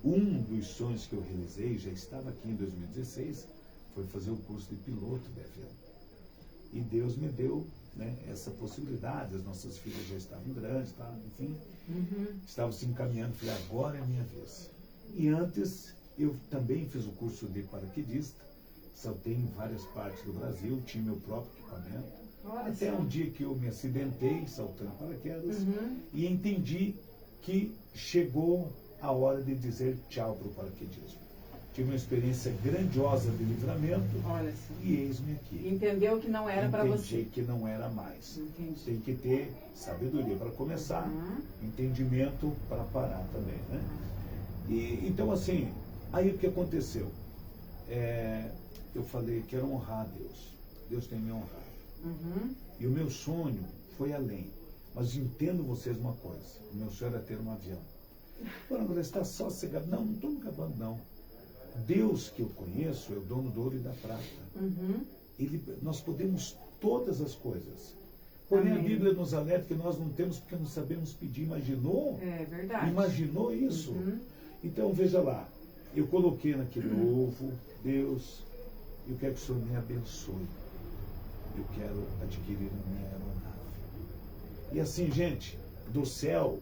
um dos sonhos que eu realizei, já estava aqui em 2016, foi fazer o curso de piloto da FM. E Deus me deu, né, essa possibilidade. As nossas filhas já estavam grandes, tá? Enfim, estavam se encaminhando. Falei, agora é a minha vez. E antes, eu também fiz o curso de paraquedista, saltei em várias partes do Brasil, tinha meu próprio equipamento. Olha Até só. um dia que eu me acidentei saltando paraquedas e entendi que chegou a hora de dizer tchau para o paraquedismo. Tive uma experiência grandiosa de livramento. Olha só. E eis-me aqui. Entendeu que não era para você. Entendi que não era mais. Entendi. Tem que ter sabedoria para começar, entendimento para parar também, né? E, então, assim, aí o que aconteceu? Eu falei, quero honrar a Deus. Deus tem me honrado. E o meu sonho foi além. Mas entendo vocês uma coisa. O meu sonho era ter um avião. Agora, você está só cegado. Não, não estou me gabando, não. Deus que eu conheço é o dono do ouro e da prata. Uhum. Nós podemos todas as coisas. Porém, Amém. a Bíblia nos alerta que nós não temos porque não sabemos pedir. Imaginou? É verdade. Imaginou isso? Uhum. Então, veja lá. Eu coloquei naquele ovo, Deus, eu quero que o Senhor me abençoe. Eu quero adquirir a minha aeronave. E assim, gente, do céu,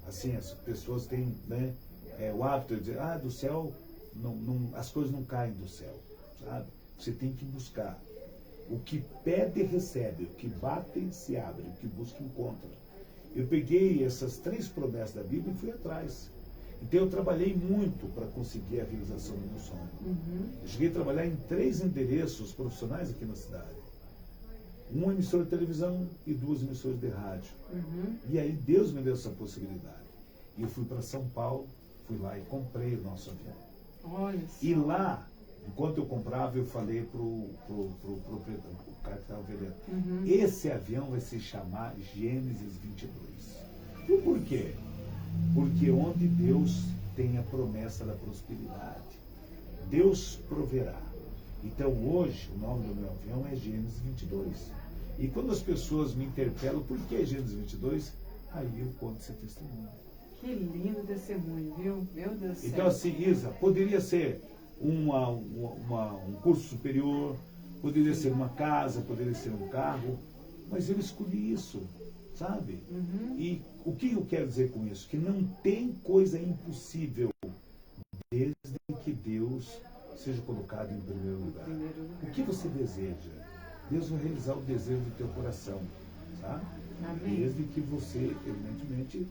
assim, as pessoas têm, né, o hábito de dizer, do céu, as coisas não caem do céu, sabe? Você tem que buscar. O que pede, recebe. O que bate, se abre. O que busca, encontra. Eu peguei essas 3 promessas da Bíblia e fui atrás. Então eu trabalhei muito para conseguir a realização do meu sonho. Uhum. Eu cheguei a trabalhar em 3 endereços profissionais aqui na cidade. Uma emissora de televisão e 2 emissoras de rádio. Uhum. E aí Deus me deu essa possibilidade. E eu fui para São Paulo, fui lá e comprei o nosso avião. Olha só. E lá, enquanto eu comprava, eu falei pro proprietário, o cara que estava vendendo, Uhum. esse avião vai se chamar Gênesis 22. E por quê? Porque onde Deus tem a promessa da prosperidade, Deus proverá. Então hoje, o nome do meu avião é Gênesis 22. E quando as pessoas me interpelam, por que Gênesis 22? Aí eu conto esse testemunho. Que lindo testemunho, viu? Meu Deus do céu. Então assim, Isa, poderia ser um curso superior, poderia ser uma casa, poderia ser um carro, mas eu escolhi isso, sabe? Uhum. E o que eu quero dizer com isso? Que não tem coisa impossível desde que Deus seja colocado em primeiro lugar. O que você deseja? Deus vai realizar o desejo do teu coração, sabe? Amém. Desde que você, evidentemente,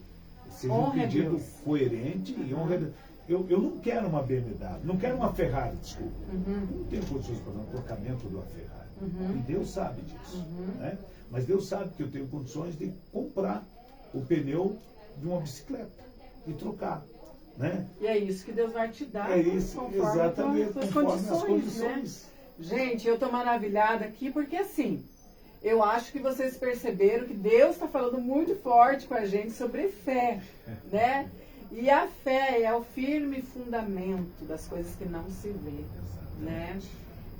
seja um Honre a pedido Deus. coerente e honra a Deus. Eu não quero uma BMW, não quero uma Ferrari, desculpa. Uhum. Eu não tenho condições para dar um trocamento de uma Ferrari. Uhum. E Deus sabe disso. Uhum. Né? Mas Deus sabe que eu tenho condições de comprar o pneu de uma bicicleta e trocar. Né? E é isso que Deus vai te dar. É isso, conforme exatamente, as tuas conforme as condições, né? condições. Gente, eu tô maravilhada aqui porque assim, eu acho que vocês perceberam que Deus está falando muito forte com a gente sobre fé, né? E a fé é o firme fundamento das coisas que não se vê, né?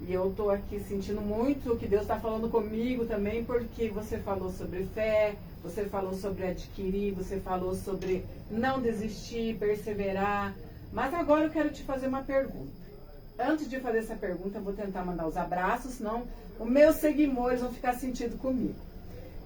E eu tô aqui sentindo muito que Deus está falando comigo também, porque você falou sobre fé, você falou sobre adquirir, você falou sobre não desistir, perseverar. Mas agora eu quero te fazer uma pergunta. Antes de fazer essa pergunta, eu vou tentar mandar os abraços, senão os meus seguidores vão ficar sentidos comigo.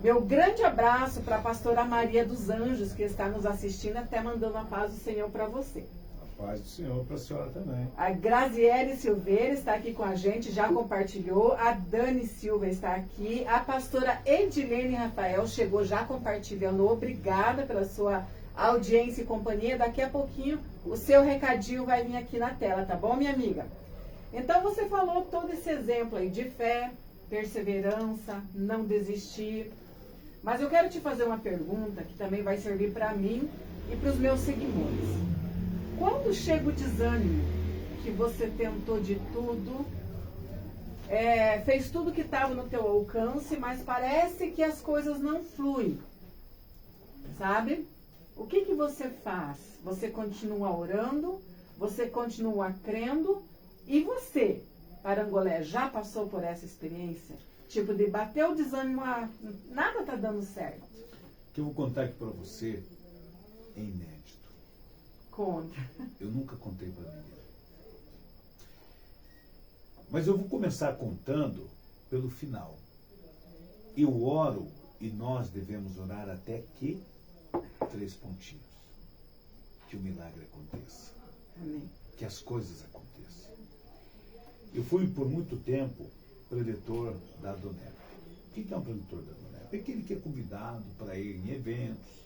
Meu grande abraço para a pastora Maria dos Anjos, que está nos assistindo, até mandando a paz do Senhor para você. A paz do Senhor para a senhora também. A Graziele Silveira está aqui com a gente, já compartilhou. A Dani Silva está aqui. A pastora Edilene Rafael chegou já compartilhando. Obrigada pela sua audiência e companhia. Daqui a pouquinho o seu recadinho vai vir aqui na tela, tá bom, minha amiga? Então você falou todo esse exemplo aí de fé, perseverança, não desistir. Mas eu quero te fazer uma pergunta que também vai servir para mim e para os meus seguidores. Quando chega o desânimo, que você tentou de tudo, fez tudo que estava no teu alcance, mas parece que as coisas não fluem, sabe? O que você faz? Você continua orando? Você continua crendo? E você, Parangolé, já passou por essa experiência? Tipo, de bater o desânimo, nada tá dando certo. O que eu vou contar aqui para você é inédito. Conta. Eu nunca contei para ninguém. Mas eu vou começar contando pelo final. Eu oro e nós devemos orar até que 3 pontinhos. Que o milagre aconteça. Amém. Que as coisas aconteçam. Eu fui por muito tempo preletor da Adonep. O que é um preletor da Adonep? É aquele que é convidado para ir em eventos,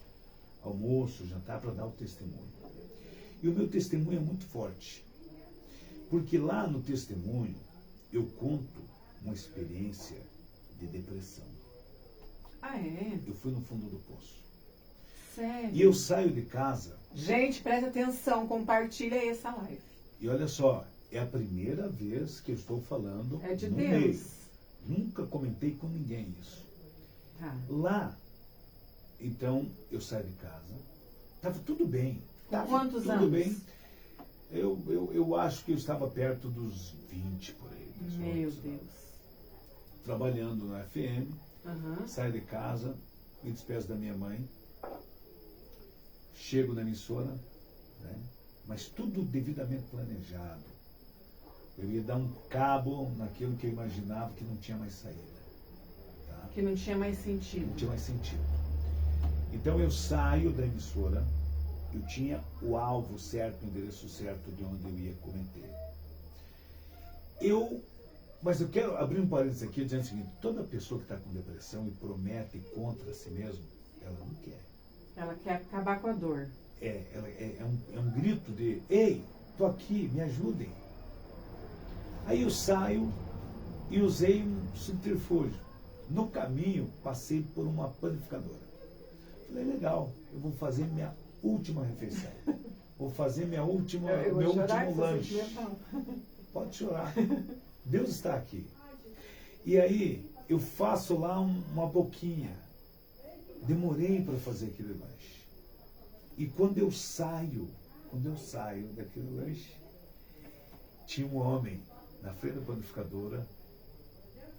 almoço, jantar, para dar o testemunho. E o meu testemunho é muito forte. Porque lá no testemunho eu conto uma experiência de depressão. Ah, é? Eu fui no fundo do poço. Sério? E eu saio de casa. Gente, presta atenção, compartilha aí essa live. E olha só, é a primeira vez que eu estou falando É de no Deus. meio. Nunca comentei com ninguém isso. Tá. Lá, então, eu saio de casa, Estava tudo bem. Com quantos tudo anos? bem. Eu acho que eu estava perto dos 20 por aí. Meu 18, Deus. trabalhando na FM, Aham. saio de casa, me despeço da minha mãe, chego na emissora, né? Mas tudo devidamente planejado. Eu ia dar um cabo naquilo que eu imaginava que não tinha mais saída. Tá? Que não tinha mais Não sentido. tinha mais sentido. Então eu saio da emissora, eu tinha o alvo certo, o endereço certo de onde eu ia cometer. Mas eu quero abrir um parênteses aqui dizendo o seguinte: toda pessoa que está com depressão e promete contra si mesmo, ela não quer. Ela quer acabar com a dor. É um grito de: ei, tô aqui, me ajudem. Aí eu saio e usei um subterfúgio. No caminho, passei por uma panificadora. Falei, legal, eu vou fazer minha última refeição. Vou fazer meu último lanche. Pode chorar. Deus está aqui. E aí, eu faço lá uma boquinha. Demorei para fazer aquele lanche. E quando eu saio daquele lanche, tinha um homem na frente da panificadora,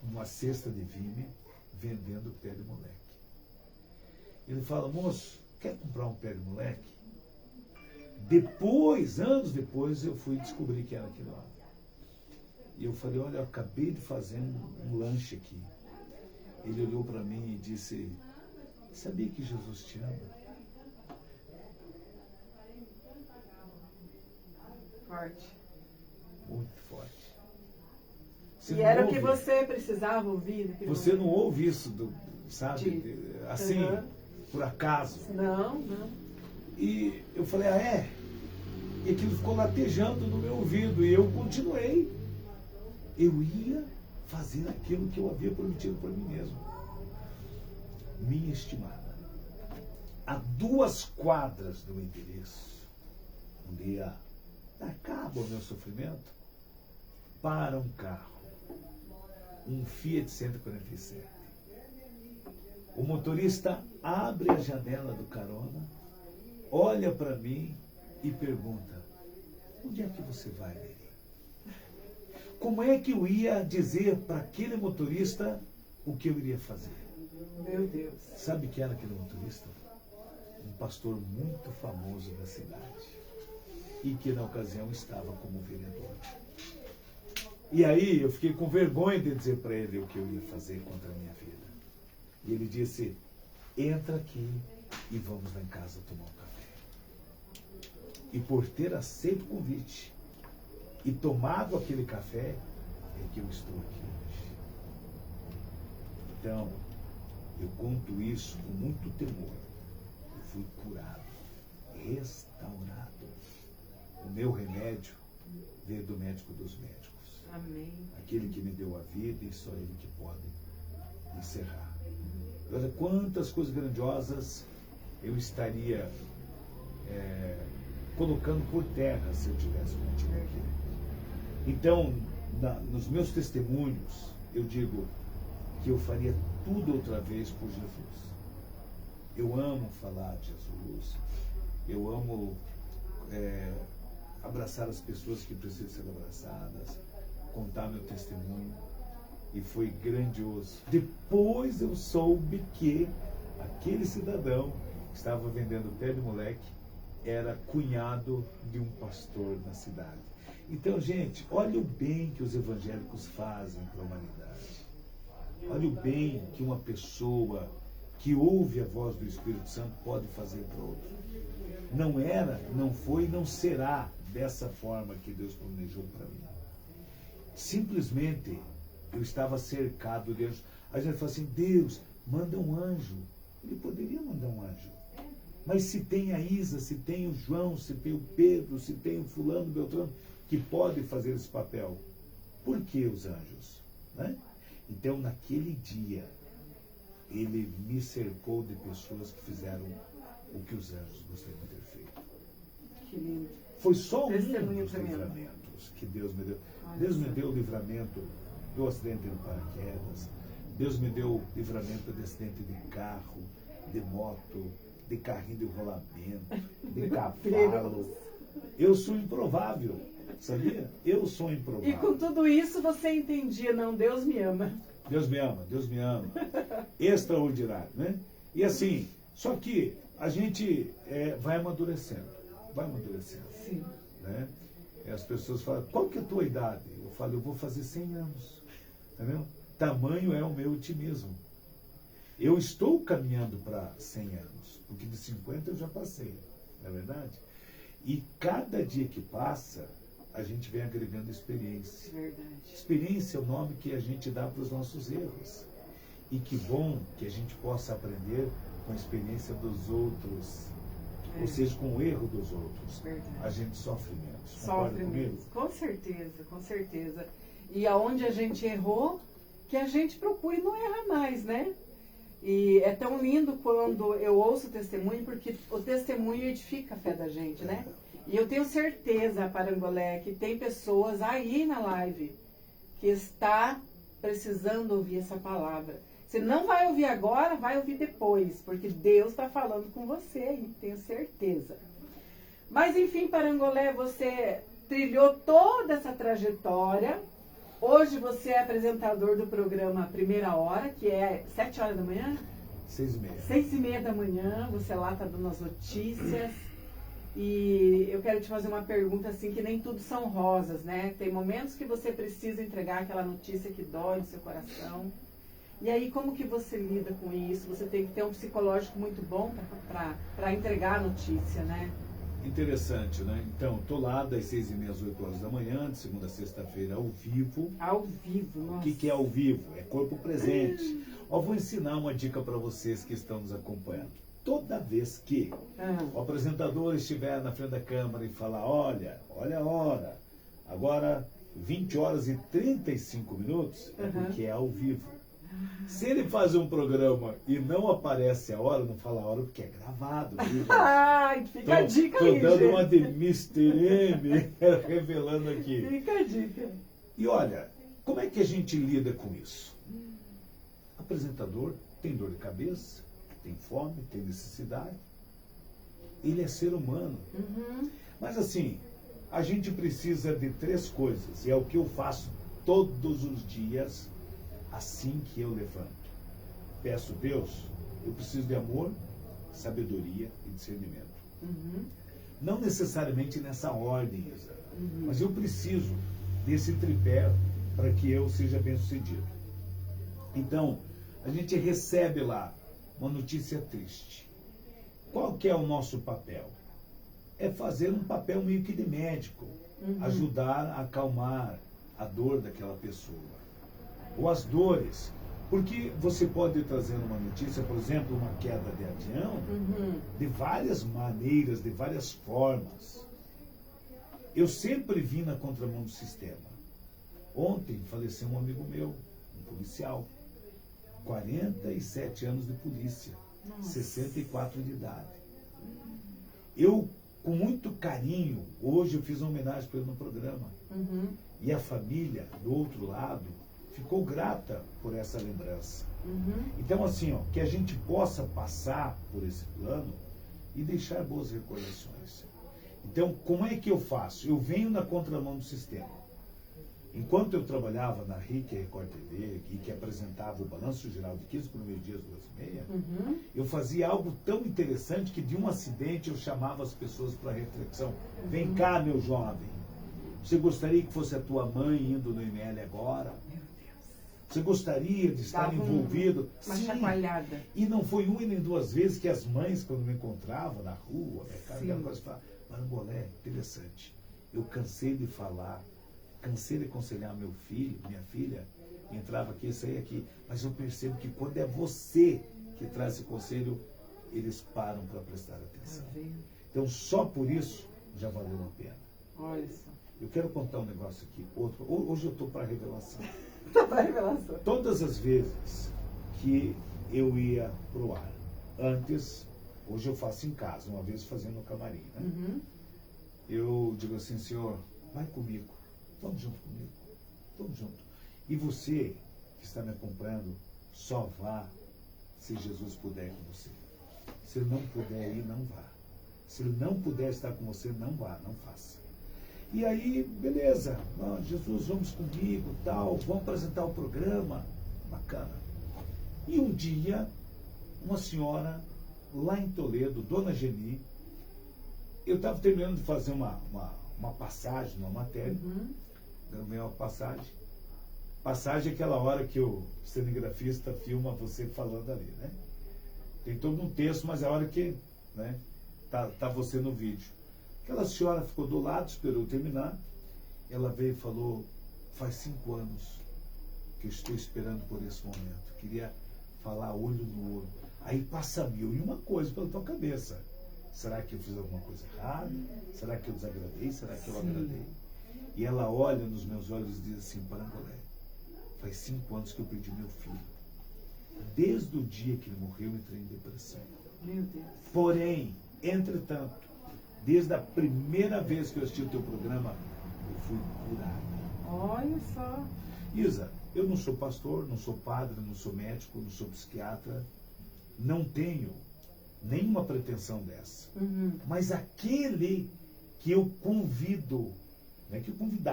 uma cesta de vime, vendendo pé de moleque. Ele fala, moço, quer comprar um pé de moleque? Depois, anos depois, eu fui descobrir que era aquele homem. E eu falei, olha, eu acabei de fazer um lanche aqui. Ele olhou para mim e disse, sabia que Jesus te ama? Forte. Muito forte. E era o que você precisava ouvir? Você não ouve isso, sabe? Assim, por acaso. Não. E eu falei, ah, é? E aquilo ficou latejando no meu ouvido. E eu continuei. Eu ia fazer aquilo que eu havia prometido para mim mesmo. Minha estimada, a 2 quadras do endereço, onde ia dar cabo ao meu sofrimento, para um carro. Um Fiat 147. O motorista abre a janela do carona, olha para mim e pergunta, onde é que você vai, Lili? Como é que eu ia dizer para aquele motorista o que eu iria fazer? Meu Deus. Sabe quem era aquele motorista? Um pastor muito famoso da cidade. E que na ocasião estava como vereador. E aí eu fiquei com vergonha de dizer para ele o que eu ia fazer contra a minha vida. E ele disse, entra aqui e vamos lá em casa tomar um café. E por ter aceito o convite e tomado aquele café, é que eu estou aqui hoje. Então, eu conto isso com muito temor. Eu fui curado, restaurado. O meu remédio veio do médico dos médicos. Amém. Aquele que me deu a vida e só ele que pode encerrar. Olha quantas coisas grandiosas eu estaria colocando por terra se eu tivesse contigo aqui. Então, nos meus testemunhos, eu digo que eu faria tudo outra vez por Jesus. Eu amo falar de Jesus. Eu amo abraçar as pessoas que precisam ser abraçadas, contar meu testemunho. E foi grandioso. Depois eu soube que aquele cidadão que estava vendendo pé de moleque era cunhado de um pastor na cidade. Então, gente, olha o bem que os evangélicos fazem para a humanidade. Olha o bem que uma pessoa que ouve a voz do Espírito Santo pode fazer para outro. Não era, não foi, não será dessa forma que Deus planejou para mim. Simplesmente eu estava cercado de anjos. A gente fala assim, Deus, manda um anjo. Ele poderia mandar um anjo. Mas se tem a Isa, se tem o João, se tem o Pedro, se tem o fulano, Beltrano, que pode fazer esse papel, por que os anjos? Né? Então, naquele dia, ele me cercou de pessoas que fizeram o que os anjos gostariam de ter feito. Que lindo. Foi só um Testemunho dos tremendo. livramentos que Deus me deu. Olha Deus me só. deu o livramento do acidente de paraquedas. Deus me deu o livramento de acidente de carro, de moto, de carrinho de rolamento, de cavalo. Eu sou improvável, sabia? Eu sou improvável. E com tudo isso você entendia, não, Deus me ama. Deus me ama, Deus me ama. Extraordinário, né? E assim, só que a gente vai amadurecendo, vai amadurecendo. Sim. Né? E as pessoas falam, qual que é a tua idade? Eu falo, eu vou fazer 100 anos. Entendeu? Tamanho é o meu otimismo. Eu estou caminhando para 100 anos, porque de 50 eu já passei, não é verdade? E cada dia que passa, a gente vem agregando experiência. Verdade. Experiência é o nome que a gente dá para os nossos erros. E que bom que a gente possa aprender com a experiência dos outros. Ou seja, com o erro dos outros. Verdade. A gente sofre menos. Sofre menos. Com certeza, com certeza. E aonde a gente errou, que a gente procure não errar mais, né? E é tão lindo quando eu ouço o testemunho, porque o testemunho edifica a fé da gente, né? E eu tenho certeza, Parangolé, que tem pessoas aí na live que está precisando ouvir essa palavra. Se não vai ouvir agora, vai ouvir depois, porque Deus está falando com você aí, tenho certeza. Mas enfim, Parangolé, você trilhou toda essa trajetória. Hoje você é apresentador do programa Primeira Hora, que é 7 horas da manhã? 6h30. 6h30 da manhã, você lá está dando as notícias. E eu quero te fazer uma pergunta assim, que nem tudo são rosas, né? Tem momentos que você precisa entregar aquela notícia que dói no seu coração. E aí, como que você lida com isso? Você tem que ter um psicológico muito bom para entregar a notícia, né? Interessante, né? Então, estou lá das 6h30 às 8 horas da manhã, de segunda a sexta-feira, ao vivo. Ao vivo, nossa. O que é ao vivo? É corpo presente. Ó, vou ensinar uma dica para vocês que estão nos acompanhando. Toda vez que o apresentador estiver na frente da câmera e falar, olha a hora, agora 20 horas e 35 minutos, é porque é ao vivo. Se ele faz um programa e não aparece a hora, não fala a hora porque é gravado. Ai, fica a dica aí, tô dando gente. uma de Mr. M revelando aqui. Fica a dica. E olha, como é que a gente lida com isso? Apresentador tem dor de cabeça, tem fome, tem necessidade. Ele é ser humano. Mas assim, a gente precisa de 3 coisas. E é o que eu faço todos os dias assim que eu levanto. Peço, Deus, eu preciso de amor, sabedoria e discernimento. Não necessariamente nessa ordem, Isa, mas eu preciso desse tripé para que eu seja bem-sucedido. Então, a gente recebe lá uma notícia triste. Qual que é o nosso papel? É fazer um papel meio que de médico, ajudar a acalmar a dor daquela pessoa. Ou as dores. Porque você pode trazer uma notícia, por exemplo, uma queda de avião, de várias maneiras, de várias formas. Eu sempre vim na contramão do sistema. Ontem faleceu um amigo meu, um policial, 47 anos de polícia, 64 de idade. Eu, com muito carinho, hoje eu fiz uma homenagem para ele no programa. E a família, do outro lado, ficou grata por essa lembrança. Então, assim, ó, que a gente possa passar por esse plano e deixar boas recordações. Então, como é que eu faço? Eu venho na contramão do sistema. Enquanto eu trabalhava na RIC Record TV, e que apresentava o Balanço Geral de 15 por meio-dia, 2h30, eu fazia algo tão interessante que de um acidente eu chamava as pessoas para reflexão. Vem cá, meu jovem. Você gostaria que fosse a tua mãe indo no IML agora? Você gostaria de estar envolvido? Uma Sim. chacoalhada. E não foi uma e nem 2 vezes que as mães, quando me encontravam na rua, aquela coisa, falavam, Parangolé, interessante. Eu cansei de falar, cansei de aconselhar meu filho, minha filha, entrava aqui, saía aqui. Mas eu percebo que quando é você que traz esse conselho, eles param para prestar atenção. Então, só por isso, já valeu a pena. Olha só. Eu quero contar um negócio aqui. Outro. Hoje eu estou para a revelação. Revelação. Todas as vezes que eu ia pro ar, antes, hoje eu faço em casa, uma vez fazendo no camarim, né? Eu digo assim, Senhor, vai comigo, vamos junto comigo, vamos junto. E você que está me acompanhando, só vá se Jesus puder com você. Se ele não puder ir, não vá. Se ele não puder estar com você, não vá, não faça. E aí, beleza, Jesus, vamos comigo, tal, vamos apresentar o programa. Bacana. E um dia, uma senhora, lá em Toledo, Dona Geni, eu estava terminando de fazer uma passagem, uma matéria, gravei uma passagem. Passagem é aquela hora que o cinegrafista filma você falando ali, né? Tem todo um texto, mas é a hora que, né, tá você no vídeo. Aquela senhora ficou do lado, esperou eu terminar. Ela veio e falou, faz 5 anos que eu estou esperando por esse momento. Queria falar olho no olho. Aí passa 1001 coisa pela tua cabeça. Será que eu fiz alguma coisa errada? Será que eu desagradei? Será que eu agradei? E ela olha nos meus olhos e diz assim, Parangolé, faz 5 anos que eu perdi meu filho. Desde o dia que ele morreu, eu entrei em depressão. Meu Deus. Porém, entretanto, desde a primeira vez que eu assisti o teu programa, eu fui curada. Olha só. Isa, eu não sou pastor, não sou padre, não sou médico, não sou psiquiatra, não tenho nenhuma pretensão dessa. Mas aquele que eu convido, não é que eu convido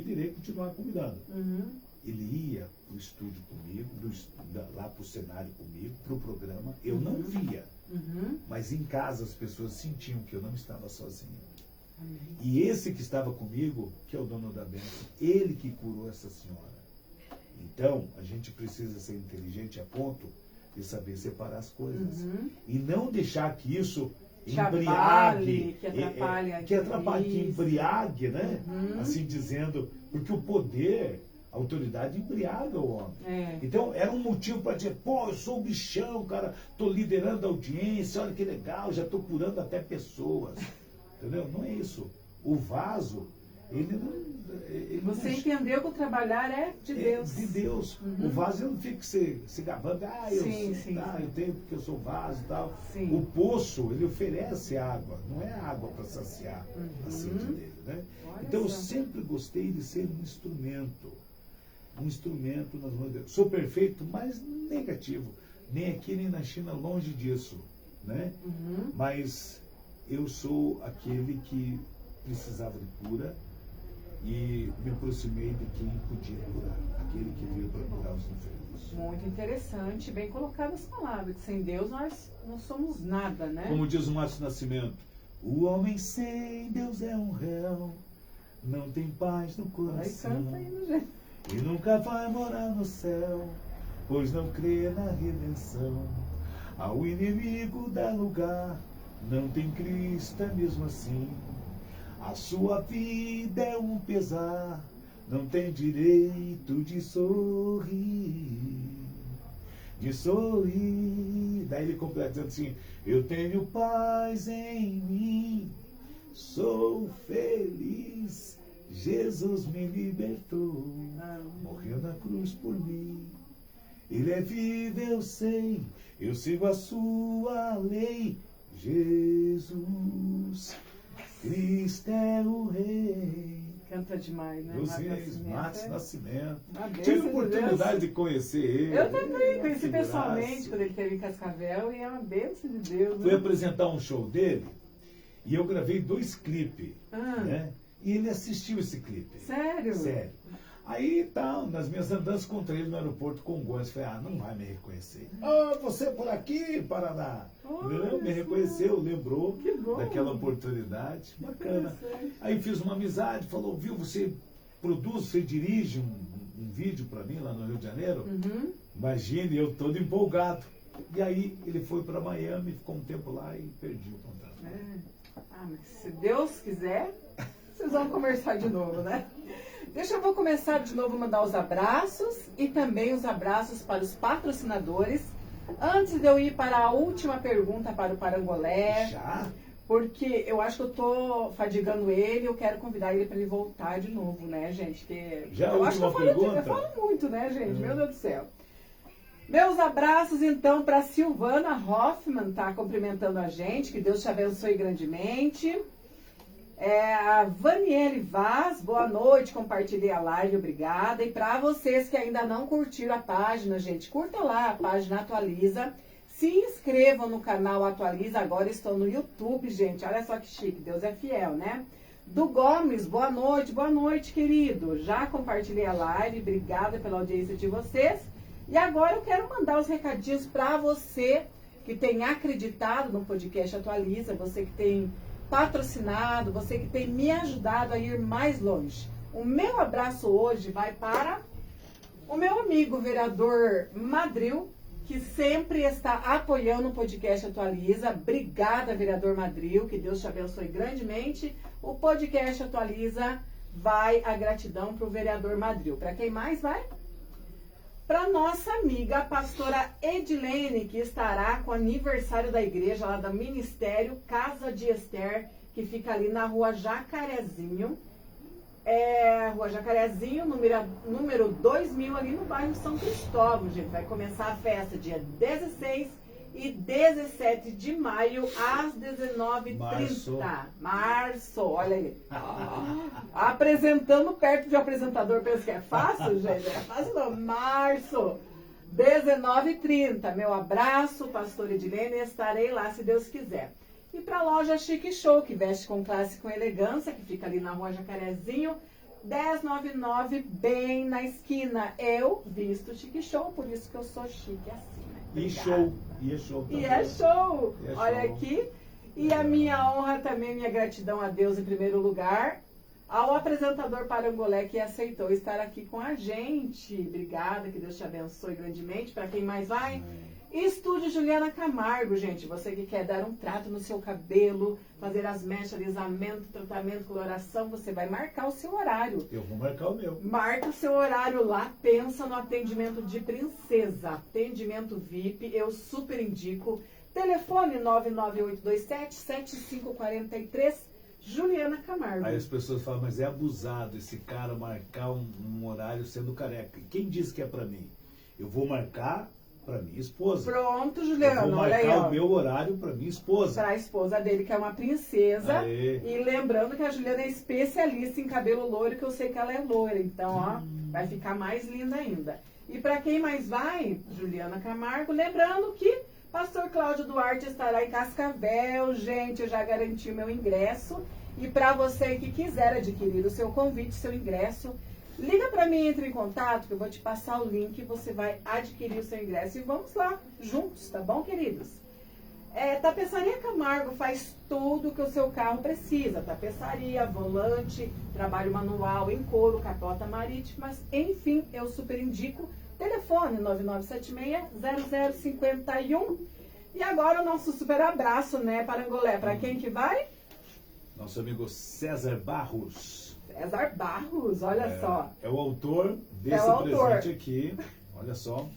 e irei continuar convidando. Ele ia para o estúdio comigo, lá para o cenário comigo, para o programa, eu não via. Mas em casa as pessoas sentiam que eu não estava sozinho. E esse que estava comigo, que é o dono da bênção, ele que curou essa senhora. Então, a gente precisa ser inteligente a ponto de saber separar as coisas. E não deixar que isso embriague, que embriague, né? Assim dizendo, porque o poder, a autoridade embriaga o homem. Então, era um motivo para dizer, pô, eu sou o bichão, cara, estou liderando a audiência, olha que legal, já estou curando até pessoas. Entendeu? Não é isso. O vaso, ele não... Você entendeu que o trabalhar é de Deus. De Deus. O vaso, ele não fica se gabando, eu tenho porque eu sou vaso e tal. O poço, ele oferece água, não é água para saciar a sede dele, né? Então, eu sempre gostei de ser um instrumento nas mãos de Deus. Sou perfeito, mas negativo. Nem aqui, nem na China, longe disso, né? Mas eu sou aquele que precisava de cura e me aproximei de quem podia curar, aquele que veio para curar os enfermos. Muito interessante, bem colocadas as palavras, que sem Deus nós não somos nada, né? Como diz o Márcio Nascimento, o homem sem Deus é um réu, não tem paz no coração. Aí canta aí, gente. E nunca vai morar no céu, pois não crê na redenção. Ao inimigo dá lugar, não tem Cristo é mesmo assim. A sua vida é um pesar, não tem direito de sorrir. De sorrir. Daí ele completa dizendo assim, eu tenho paz em mim, sou feliz, Jesus me libertou, morreu na cruz por mim. Ele é vivo, eu sei, eu sigo a sua lei. Jesus, Cristo é o Rei. Canta demais, né? Dos reis, Márcio Nascimento. Tive Tive a oportunidade de conhecer ele. Eu também, conheci figuraça. pessoalmente quando ele esteve em Cascavel e é uma bênção de Deus. Né? Fui apresentar um show dele e eu gravei 2 clipes, né? E ele assistiu esse clipe. Sério? Sério. Aí, tal, nas minhas andanças contra ele no aeroporto Congonhas, falei, não vai me reconhecer. Você por aqui, Paraná. Não, me reconheceu, lembrou daquela oportunidade. Bacana. Aí fiz uma amizade, falou, viu, você produz, você dirige um vídeo para mim lá no Rio de Janeiro? Imagine, eu todo empolgado. E aí ele foi para Miami, ficou um tempo lá e perdi o contrato. Mas se Deus quiser, vocês vão conversar de novo, né? Eu vou começar de novo a mandar os abraços e também os abraços para os patrocinadores. Antes de eu ir para a última pergunta para o Parangolé. Já? Porque eu acho que eu tô fadigando ele, eu quero convidar ele para ele voltar de novo, né, gente? Que já eu acho que eu falo muito, né, gente? Meu Deus do céu. Meus abraços, então, para Silvana Hoffman, tá cumprimentando a gente. Que Deus te abençoe grandemente. A Vaniele Vaz, boa noite, compartilhei a live, obrigada. E para vocês que ainda não curtiram a página, gente, curta lá, a página atualiza. Se inscrevam no canal Atualiza, agora estou no YouTube, gente. Olha só que chique, Deus é fiel, né? Do Gomes, boa noite, querido. Já compartilhei a live, obrigada pela audiência de vocês. E agora eu quero mandar os recadinhos para você que tem acreditado no podcast Atualiza, você que tem patrocinado, você que tem me ajudado a ir mais longe. O meu abraço hoje vai para o meu amigo vereador Madril, que sempre está apoiando o podcast Atualiza. Obrigada, vereador Madril, que Deus te abençoe grandemente. O podcast Atualiza vai a gratidão para o vereador Madril. Para quem mais vai? Para nossa amiga, a pastora Edilene, que estará com o aniversário da igreja, lá do Ministério Casa de Esther, que fica ali na Rua Jacarezinho. Rua Jacarezinho, número 2000, ali no bairro São Cristóvão, gente. Vai começar a festa dia 16 e 17 de maio, às 19h30. Março, olha aí. Apresentando perto de um apresentador, pensa que é fácil, gente? É fácil não. Março, 19h30. Meu abraço, pastor Edilene, estarei lá se Deus quiser. E para a loja Chique Show, que veste com classe e com elegância, que fica ali na Rua Jacarezinho, 1099, bem na esquina. Eu visto Chique Show, por isso que eu sou chique assim, né? E Obrigada. show. E é show também. E é show. E é Olha show. aqui. E a minha honra também, minha gratidão a Deus em primeiro lugar, ao apresentador Parangolé, que aceitou estar aqui com a gente. Obrigada, que Deus te abençoe grandemente. Para quem mais vai? Estúdio Juliana Camargo, gente. Você que quer dar um trato no seu cabelo, fazer as mechas, alisamento, tratamento, coloração, você vai marcar o seu horário. Eu vou marcar o meu. Marca o seu horário lá, pensa no atendimento de princesa, atendimento VIP, eu super indico. Telefone 99827-7543, Juliana Camargo. Aí as pessoas falam, mas é abusado esse cara marcar um horário sendo careca. Quem disse que é pra mim? Eu vou marcar pra minha esposa. Pronto, Eu Juliana, vou olha aí, marcar ó. o meu horário pra minha esposa. Para a esposa dele, que é uma princesa. Aê. E lembrando que a Juliana é especialista em cabelo loiro, que eu sei que ela é loira. Então, ó, vai ficar mais linda ainda. E para quem mais vai, Juliana Camargo, lembrando que pastor Cláudio Duarte estará em Cascavel. Gente, eu já garanti o meu ingresso. E para você que quiser adquirir o seu convite, seu ingresso, liga para mim, entre em contato, que eu vou te passar o link e você vai adquirir o seu ingresso. E vamos lá, juntos, tá bom, queridos? Tapeçaria Camargo faz tudo que o seu carro precisa. Tapeçaria, volante, trabalho manual em couro, capota marítima, enfim, eu super indico. Telefone 9976-0051. E agora o nosso super abraço, né, Parangolé? Para quem que vai? Nosso amigo César Barros. César Barros, olha só. É o autor desse presente aqui. Olha só.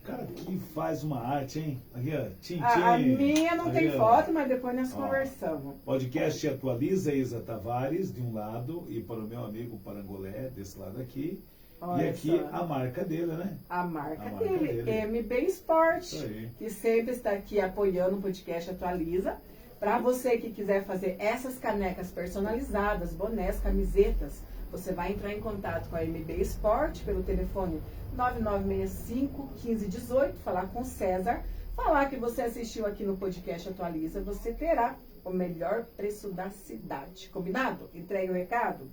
Cara, que faz uma arte, hein? Aqui, ó. Tchim, A tchim. minha não tem Aí, ó. foto, mas depois nós Ó. conversamos. Podcast Atualiza Isa Tavares, de um lado, e para o meu amigo Parangolé, desse lado aqui. Olha e aqui só. a marca dele, né? A marca A marca dele, dele. MB Sport, Isso aí. que sempre está aqui apoiando o podcast Atualiza. Para você que quiser fazer essas canecas personalizadas, bonés, camisetas, você vai entrar em contato com a MB Sport pelo telefone 9965-1518, falar com o César, falar que você assistiu aqui no podcast Atualiza, você terá o melhor preço da cidade. Combinado? Entregue o recado?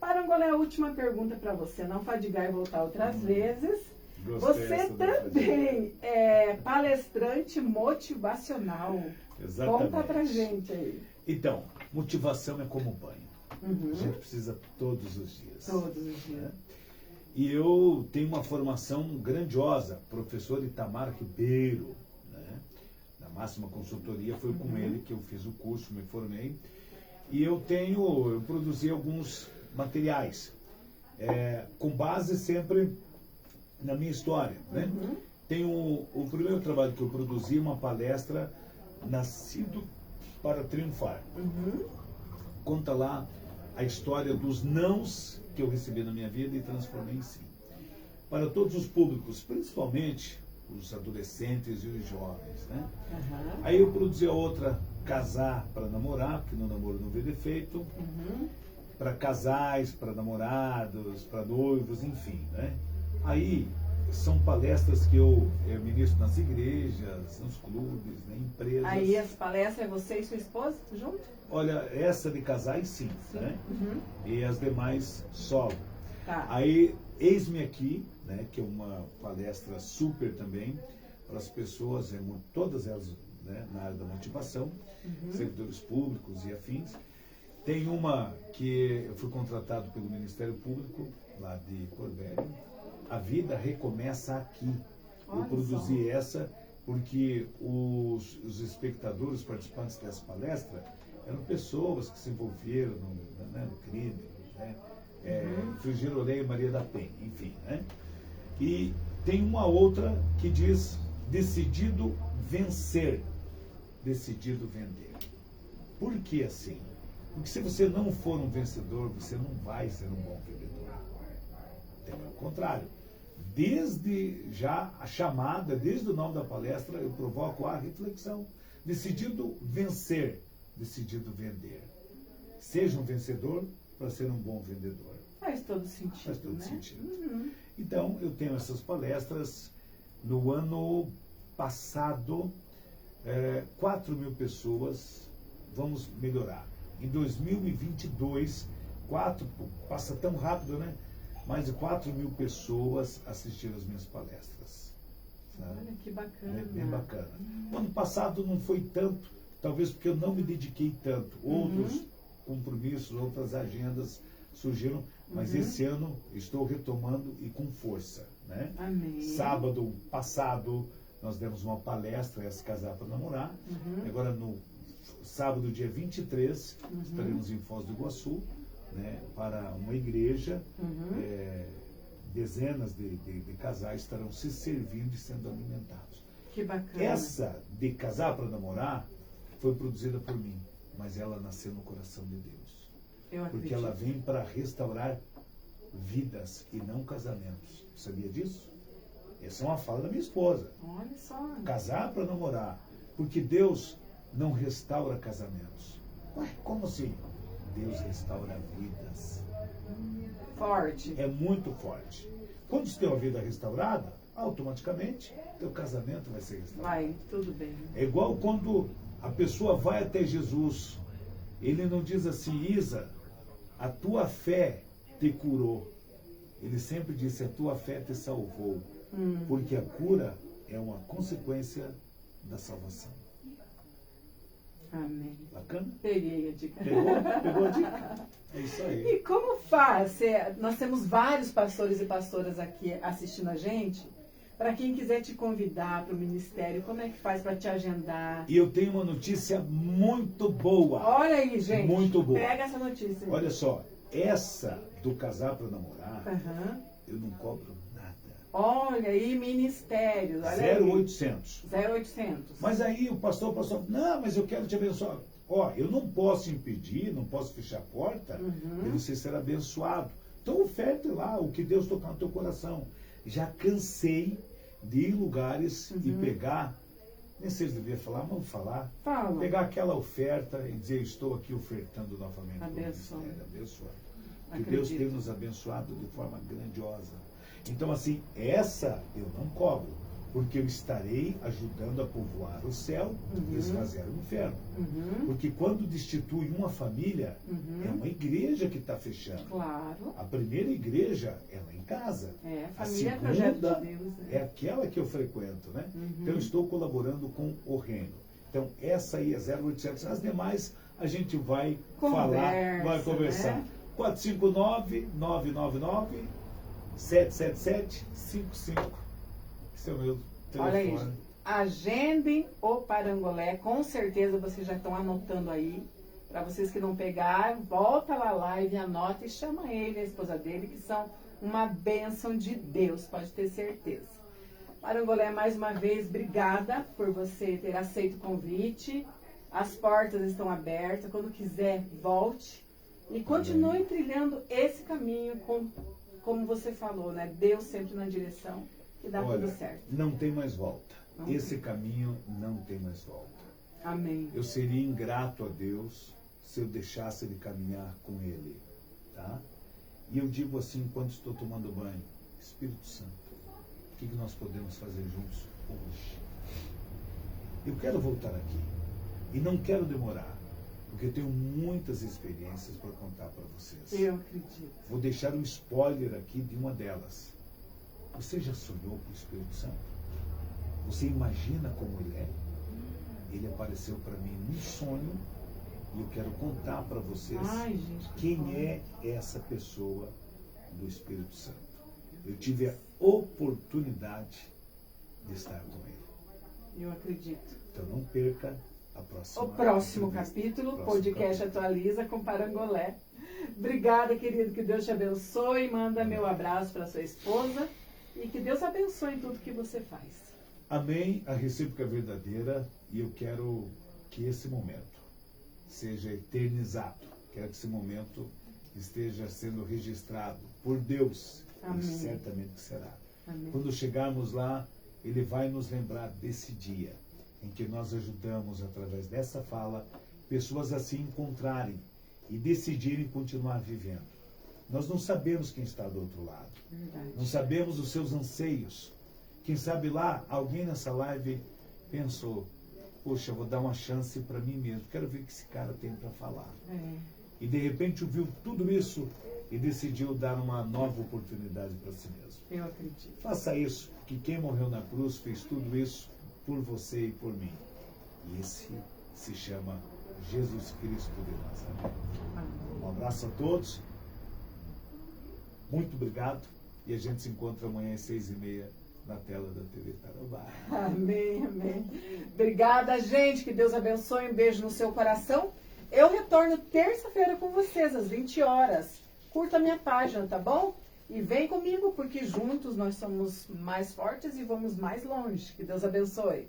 Parangolé, a última pergunta para você, não fadigar e voltar outras vezes. Gostei Você essa da também é palestrante motivacional. Exatamente. Conta pra gente aí. Então, motivação é como banho. A Uhum. gente precisa todos os dias. Todos os dias. E eu tenho uma formação grandiosa, professor Itamar Ribeiro, né? Da Máxima Consultoria, foi com ele que eu fiz o curso, me formei. E eu produzi alguns materiais, com base sempre na minha história, né? Uhum. Tem o primeiro trabalho que eu produzi, uma palestra, Nascido para Triunfar. Uhum. Conta lá a história dos nãos que eu recebi na minha vida e transformei em sim. Para todos os públicos, principalmente os adolescentes e os jovens, né? Uhum. Aí eu produzi a outra, Casar para Namorar, porque no namoro não vê defeito, Uhum. para casais, para namorados, para noivos, enfim, né? Aí são palestras que eu ministro nas igrejas, nos clubes, nas empresas. Aí as palestras é você e sua esposa junto? Olha, essa de casais sim, né? Uhum. E as demais solo. Tá. Aí, eis-me aqui, né, que é uma palestra super também, para as pessoas, todas elas, né, na área da motivação, servidores públicos e afins. Tem uma que eu fui contratado pelo Ministério Público, lá de Corbério. A vida recomeça aqui. Olha Eu produzi só. essa porque os espectadores, os participantes dessa palestra, eram pessoas que se envolveram no crime, né? Frigir Maria da Penha, enfim, né? E tem uma outra que diz decidido vencer, decidido vender. Por que assim? Porque se você não for um vencedor, você não vai ser um bom vendedor. Pelo contrário, desde já a chamada, desde o nome da palestra, eu provoco a reflexão. Decidido vencer, decidido vender. Seja um vencedor para ser um bom vendedor. Faz todo sentido, Faz todo né? sentido. Uhum. Então, eu tenho essas palestras. No ano passado, 4.000 pessoas, vamos melhorar. Em 2022, passa tão rápido, né? Mais de 4.000 pessoas assistiram às minhas palestras. Sabe? Olha que bacana. É bem bacana. O ano passado não foi tanto, talvez porque eu não me dediquei tanto. Outros compromissos, outras agendas surgiram, mas esse ano estou retomando e com força, né? Amém. Sábado passado nós demos uma palestra, essa Casar para Namorar. Agora no sábado, dia 23, estaremos em Foz do Iguaçu, né, para uma igreja. Dezenas de casais estarão se servindo e sendo alimentados. Que bacana. Essa de Casar para Namorar foi produzida por mim, mas ela nasceu no coração de Deus. Eu acredito. Porque ela vem para restaurar vidas e não casamentos. Sabia disso? Essa é uma fala da minha esposa. Olha só. Casar para namorar. Porque Deus não restaura casamentos. Ué, como assim? Deus restaura vidas. Forte. É muito forte. Quando você tem uma vida restaurada, automaticamente teu casamento vai ser restaurado. Vai, tudo bem. É igual quando a pessoa vai até Jesus. Ele não diz assim: Isa, a tua fé te curou. Ele sempre disse: a tua fé te salvou. Porque a cura é uma consequência da salvação. Amém. Bacana? Peguei a dica. Pegou a dica? É isso aí. E como faz? Nós temos vários pastores e pastoras aqui assistindo a gente. Para quem quiser te convidar para o ministério, como é que faz para te agendar? E eu tenho uma notícia muito boa. Olha aí, gente. Muito boa. Pega essa notícia. Olha só, essa do Casar para Namorar, Aham. eu não cobro nada. Olha aí, ministérios. Olha 0800. aí. 0800. Mas aí o pastor, não, mas eu quero te abençoar. Ó, eu não posso impedir, não posso fechar a porta de você ser abençoado. Então oferte lá o que Deus tocar no teu coração. Já cansei de ir em lugares e pegar, nem sei se devia falar, mas vamos falar. Fala. Pegar aquela oferta e dizer: estou aqui ofertando novamente. Abençoando. Abençoando. Que Acredito. Deus tem nos abençoado de forma grandiosa. Então, assim, essa eu não cobro, porque eu estarei ajudando a povoar o céu e esvaziar o inferno. Porque quando destitui uma família, é uma igreja que está fechando. Claro. A primeira igreja é lá em casa. É, A família é segunda projeto de Deus. Né? é aquela que eu frequento, né? Então, eu estou colaborando com o reino. Então, essa aí é 0800. As demais, a gente vai falar, vai conversar. Né? 459-999-777-55. Esse é o meu Olha aí, telefone. agendem o Parangolé, com certeza vocês já estão anotando aí. Para vocês que não pegaram, volta lá na live, anota e chama ele, a esposa dele, que são uma bênção de Deus, pode ter certeza. Parangolé, mais uma vez, obrigada por você ter aceito o convite. As portas estão abertas, quando quiser, volte. E continue trilhando esse caminho, como você falou, né? Deus sempre na direção e dá tudo certo. Não tem mais volta. Não Esse caminho não tem mais volta. Amém. Eu seria ingrato a Deus se eu deixasse ele caminhar com ele. Tá? E eu digo assim, quando estou tomando banho: Espírito Santo, que nós podemos fazer juntos hoje. Eu quero voltar aqui e não quero demorar, porque eu tenho muitas experiências para contar para vocês. Eu acredito. Vou deixar um spoiler aqui de uma delas. Você já sonhou com o Espírito Santo? Você imagina como ele é? Ele apareceu para mim num sonho e eu quero contar para vocês Ai, gente, quem é essa pessoa do Espírito Santo. Eu tive a oportunidade de estar com ele. Eu acredito. Então não perca a próxima. O próximo entrevista. capítulo, Próximo podcast capítulo. Atualiza com Parangolé. Obrigada, querido, que Deus te abençoe, manda meu abraço para sua esposa e que Deus abençoe em tudo que você faz. Amém, a recíproca é verdadeira e eu quero que esse momento seja eternizado. Quero que esse momento esteja sendo registrado por Deus. Amém. E certamente será. Amém. Quando chegarmos lá, Ele vai nos lembrar desse dia em que nós ajudamos, através dessa fala, pessoas a se encontrarem e decidirem continuar vivendo. Nós não sabemos quem está do outro lado. Verdade. Não sabemos os seus anseios. Quem sabe lá, alguém nessa live pensou, poxa, vou dar uma chance para mim mesmo. Quero ver o que esse cara tem para falar. É. E de repente ouviu tudo isso e decidiu dar uma nova oportunidade para si mesmo. Eu acredito. Faça isso, porque quem morreu na cruz fez tudo isso por você e por mim. E esse se chama Jesus Cristo de Nazaré. Um abraço a todos. Muito obrigado. E a gente se encontra amanhã às 6h30 na tela da TV Tarobá. Amém, amém. Obrigada, gente. Que Deus abençoe. Um beijo no seu coração. Eu retorno terça-feira com vocês, às 20 horas. Curta a minha página, tá bom? E vem comigo, porque juntos nós somos mais fortes e vamos mais longe. Que Deus abençoe.